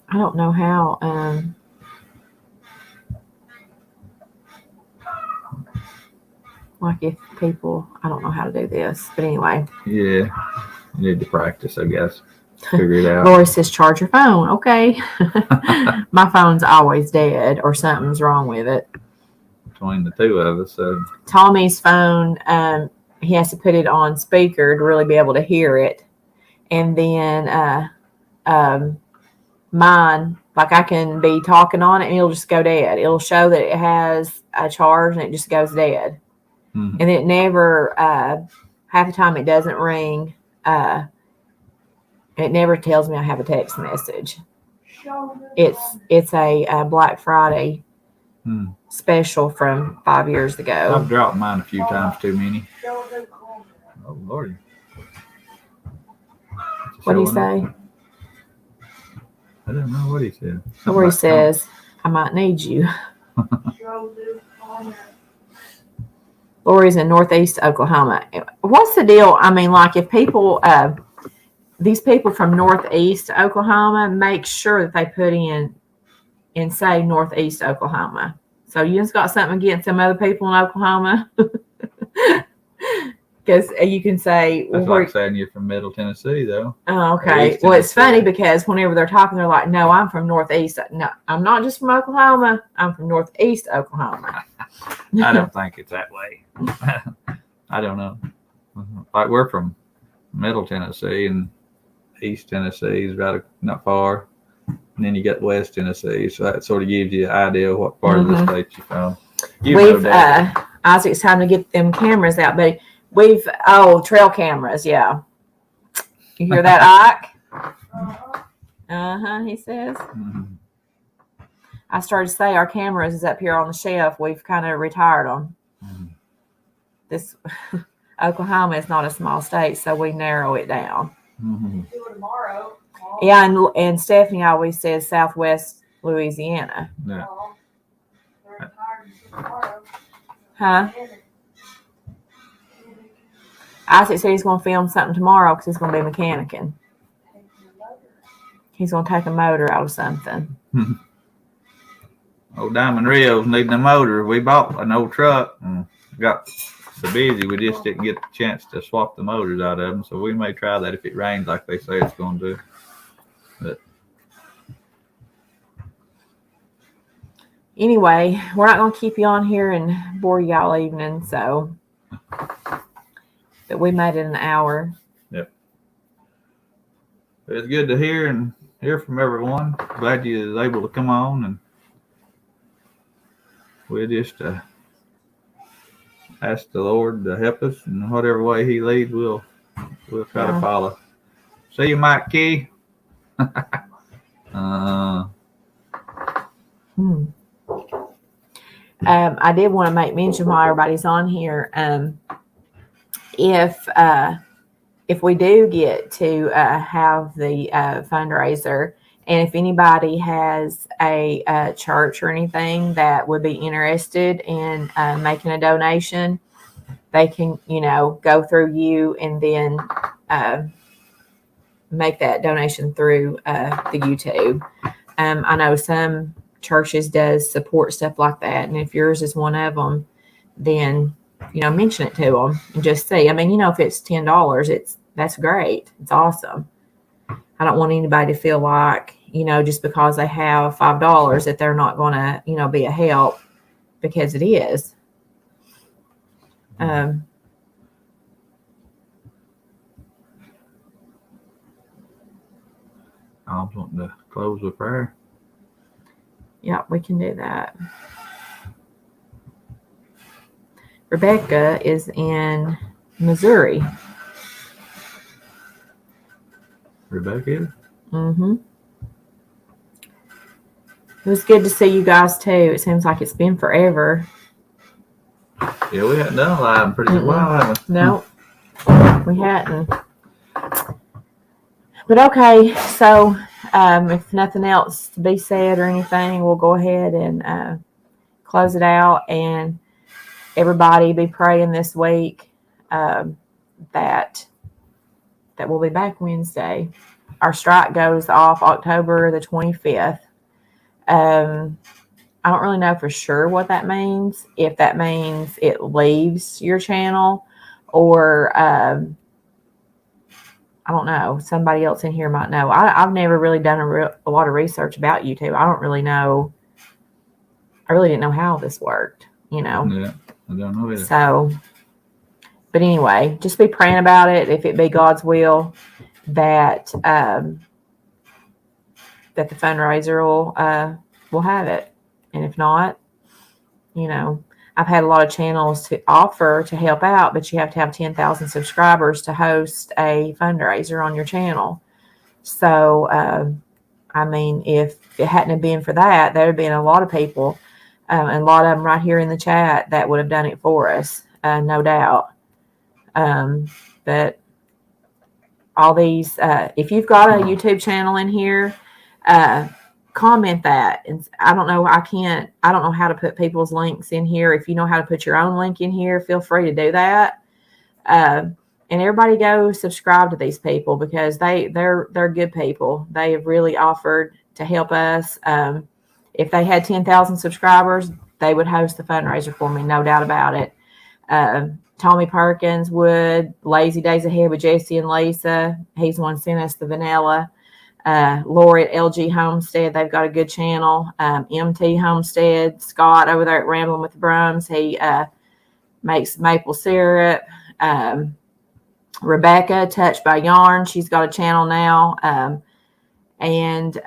I don't know how. Like if people, I don't know how to do this. But anyway. Yeah. You need to practice, I guess. Figure it out. Lori says, charge your phone. Okay. My phone's always dead or something's wrong with it. Between the two of us. So. Tommy's phone, he has to put it on speaker to really be able to hear it. And then mine, like I can be talking on it and it'll just go dead. It'll show that it has a charge and it just goes dead. Mm-hmm. And it never, half the time it doesn't ring. It never tells me I have a text message. It's a Black Friday special from 5 years ago. I've dropped mine a few times too many. Oh, Lord. What did he say? I don't know what he said. Or he says, I might need you. Lori's in Northeast Oklahoma. What's the deal? I mean, like if people, these people from Northeast Oklahoma, make sure that they put in and say Northeast Oklahoma. So you just got something against some other people in Oklahoma? Because you can say... That's like saying you're from Middle Tennessee, though. Oh, okay. Well, it's funny because whenever they're talking, they're like, no, I'm from Northeast. No, I'm not just from Oklahoma. I'm from Northeast Oklahoma. I don't think it's that way. I don't know. Like we're from Middle Tennessee and East Tennessee is not far. And then you got West Tennessee, so that sort of gives you an idea of what part of the state you're from. We've Isaac's time to get them cameras out, but trail cameras, yeah. You hear that, Ike? He says. Mm-hmm. I started to say our cameras is up here on the shelf. We've kind of retired them. Mm-hmm. This Oklahoma is not a small state, so we narrow it down. Mm-hmm. Do it tomorrow. Yeah, and Stephanie always says Southwest Louisiana. Yeah. We're retired tomorrow. Huh? Isaac said he's going to film something tomorrow because he's going to be mechanicking. He's going to take a motor out of something. Old Diamond Rio's needing a motor. We bought an old truck and got so busy we just didn't get the chance to swap the motors out of them. So we may try that if it rains like they say it's going to do. But anyway, we're not going to keep you on here and bore you all evening. So, but we made it an hour. Yep. It's good to hear from everyone. Glad you was able to come on, and we'll just ask the Lord to help us in whatever way He leads. We'll try to follow. See you, Mike Key. I did want to make mention while everybody's on here. If we do get to have the fundraiser, and if anybody has a church or anything that would be interested in making a donation, they can, go through you and then make that donation through the YouTube. I know some churches does support stuff like that, and if yours is one of them, then mention it to them and just see. I mean, if it's $10, that's great. It's awesome. I don't want anybody to feel like, just because they have $5 that they're not going to, be a help, because it is. I was wanting to close with prayer. Yeah, we can do that. Rebecca is in Missouri. Rebecca? Mm-hmm. It was good to see you guys too. It seems like it's been forever. Yeah, we hadn't done a live in pretty while, have we? No, we hadn't. But okay, so if nothing else to be said or anything, we'll go ahead and close it out. And everybody be praying this week that we'll be back Wednesday. Our strike goes off October the 25th. I don't really know for sure what that means. If that means it leaves your channel, or I don't know. Somebody else in here might know. I've never really done a lot of research about YouTube. I don't really know. I really didn't know how this worked, Yeah, I don't know either. So, but anyway, just be praying about it. If it be God's will, that that the fundraiser will have it, and if not, I've had a lot of channels to offer to help out, but you have to have 10,000 subscribers to host a fundraiser on your channel. So, I mean, if it hadn't have been for that, there would have been a lot of people, and a lot of them right here in the chat that would have done it for us, no doubt. But all these, if you've got a YouTube channel in here, comment that. And I don't know how to put people's links in here. If you know how to put your own link in here, feel free to do that. And everybody go subscribe to these people, because they're good people. They have really offered to help us. If they had 10,000 subscribers, they would host the fundraiser for me, no doubt about it. Tommy Perkins would. Lazy Days Ahead with Jesse and Lisa. He's the one who sent us the vanilla. Lori at LG Homestead, they've got a good channel. MT Homestead, Scott over there at Rambling with the Brums, he makes maple syrup. Rebecca, Touched by Yarn, she's got a channel now. And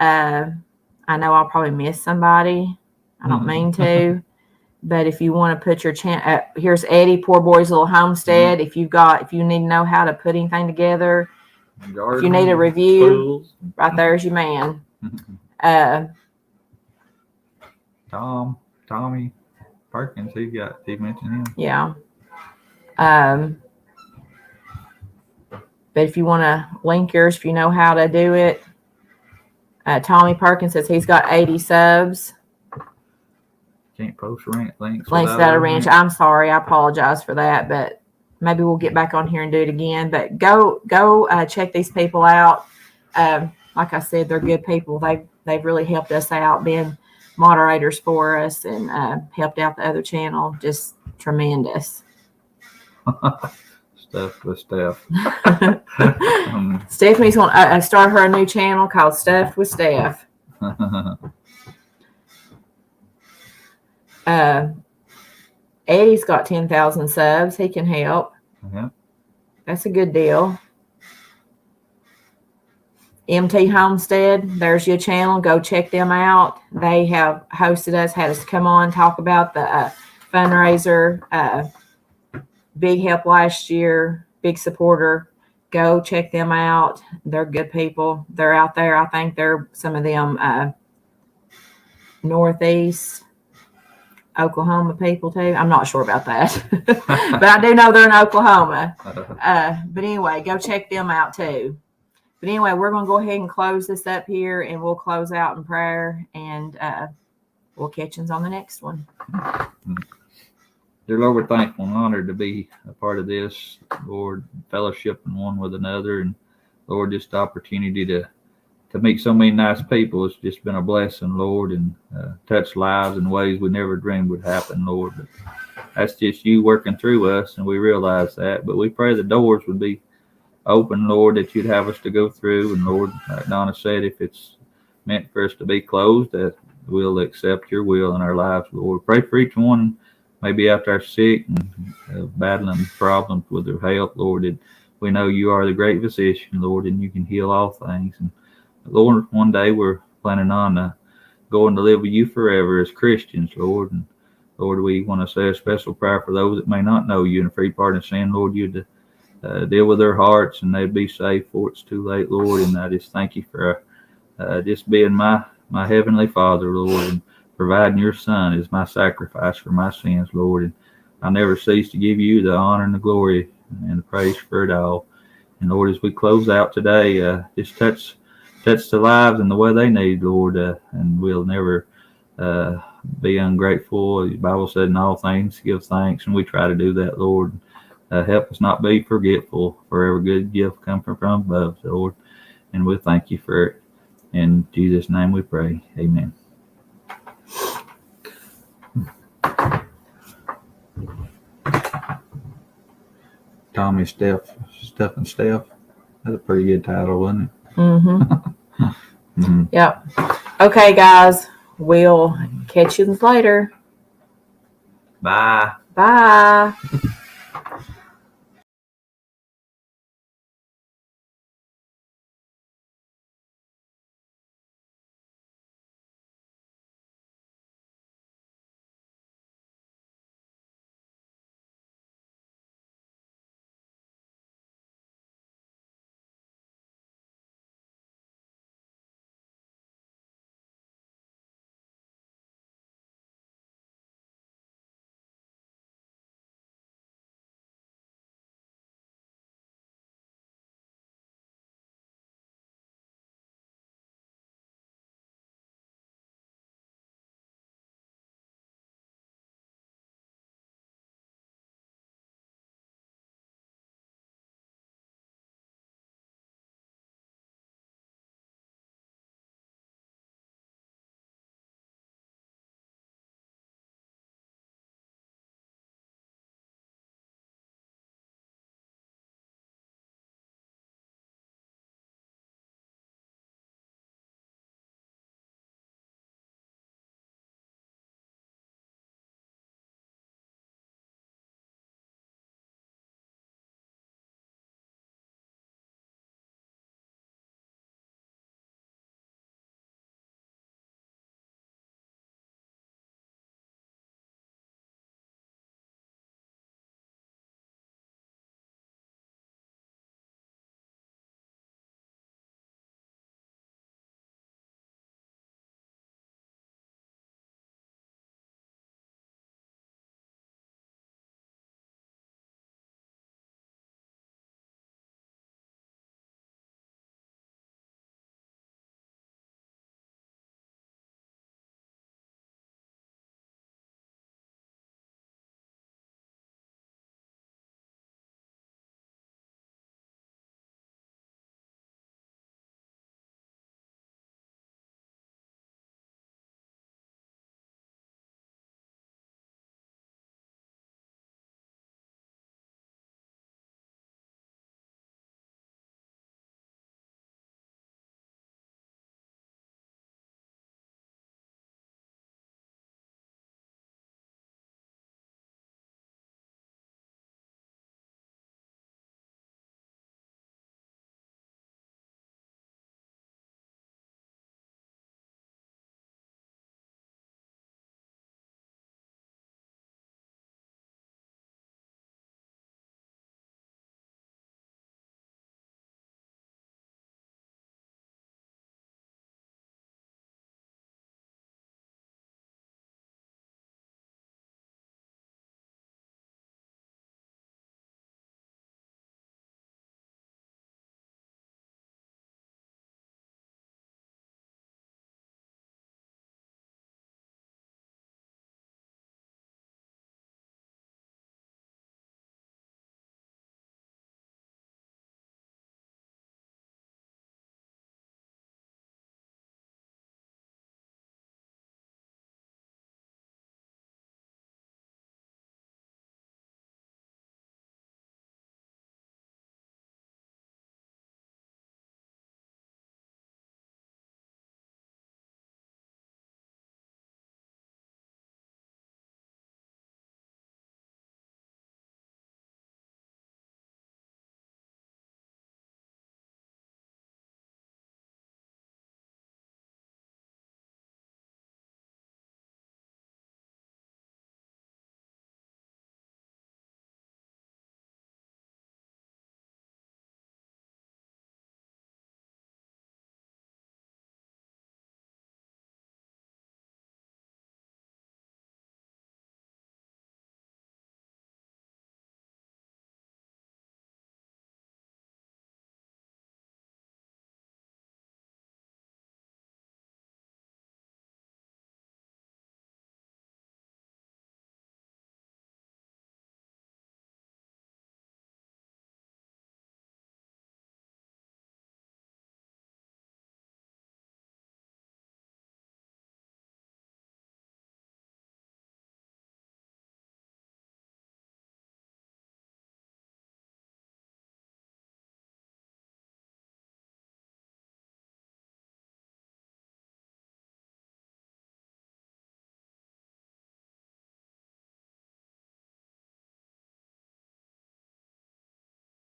I know I'll probably miss somebody. I don't mean to. But if you want to put your here's Eddie, Poor Boy's Little Homestead. If you need to know how to put anything together, if you need a review, right there's your man. Tommy Perkins, he mentioned him. Yeah. But if you want to link yours, if you know how to do it, Tommy Perkins says he's got 80 subs. Can't post links without a wrench. I'm sorry. I apologize for that, but maybe we'll get back on here and do it again. But go check these people out. Like I said, they're good people. They've really helped us out, being moderators for us, and helped out the other channel. Just tremendous. Stuff with Steph. Stephanie's going to start her new channel called Stuff with Steph. Eddie's got 10,000 subs. He can help. Yeah. That's a good deal. MT Homestead, there's your channel. Go check them out. They have hosted us, had us come on, talk about the fundraiser. Big help last year. Big supporter. Go check them out. They're good people. They're out there. I think they're some of them Northeast Oklahoma people too. I'm not sure about that, but I do know they're in Oklahoma. But anyway, go check them out too. But anyway, we're going to go ahead and close this up here, and we'll close out in prayer, and we'll catch you on the next one. Dear Lord, we're thankful and honored to be a part of this, Lord, fellowshipping one with another, and Lord, just the opportunity to meet so many nice people. It's just been a blessing, Lord, and touch lives in ways we never dreamed would happen, Lord. But that's just you working through us, and we realize that. But we pray the doors would be open, Lord, that you'd have us to go through. And Lord, like Donna said, if it's meant for us to be closed, that we'll accept your will in our lives, Lord. Pray for each one, maybe out there sick and battling problems with their health, Lord. That we know you are the great physician, Lord, and you can heal all things. And Lord, one day we're planning on going to live with you forever as Christians, Lord. And Lord, we want to say a special prayer for those that may not know you and free pardon of sin, Lord. You'd deal with their hearts and they'd be saved before it's too late, Lord. And I just thank you for just being my heavenly Father, Lord, and providing your Son as my sacrifice for my sins, Lord. And I never cease to give you the honor and the glory and the praise for it all. And Lord, as we close out today, just touch the lives in the way they need, Lord, and we'll never be ungrateful. The Bible said in all things give thanks, and we try to do that, Lord. Help us not be forgetful, for every good gift comes from above, Lord, and we thank you for it. In Jesus' name we pray. Amen. Tommy, Steph and Steph. That's a pretty good title, wasn't it? Mm-hmm. Mm-hmm. Yep. Okay, guys. We'll catch you later. Bye. Bye.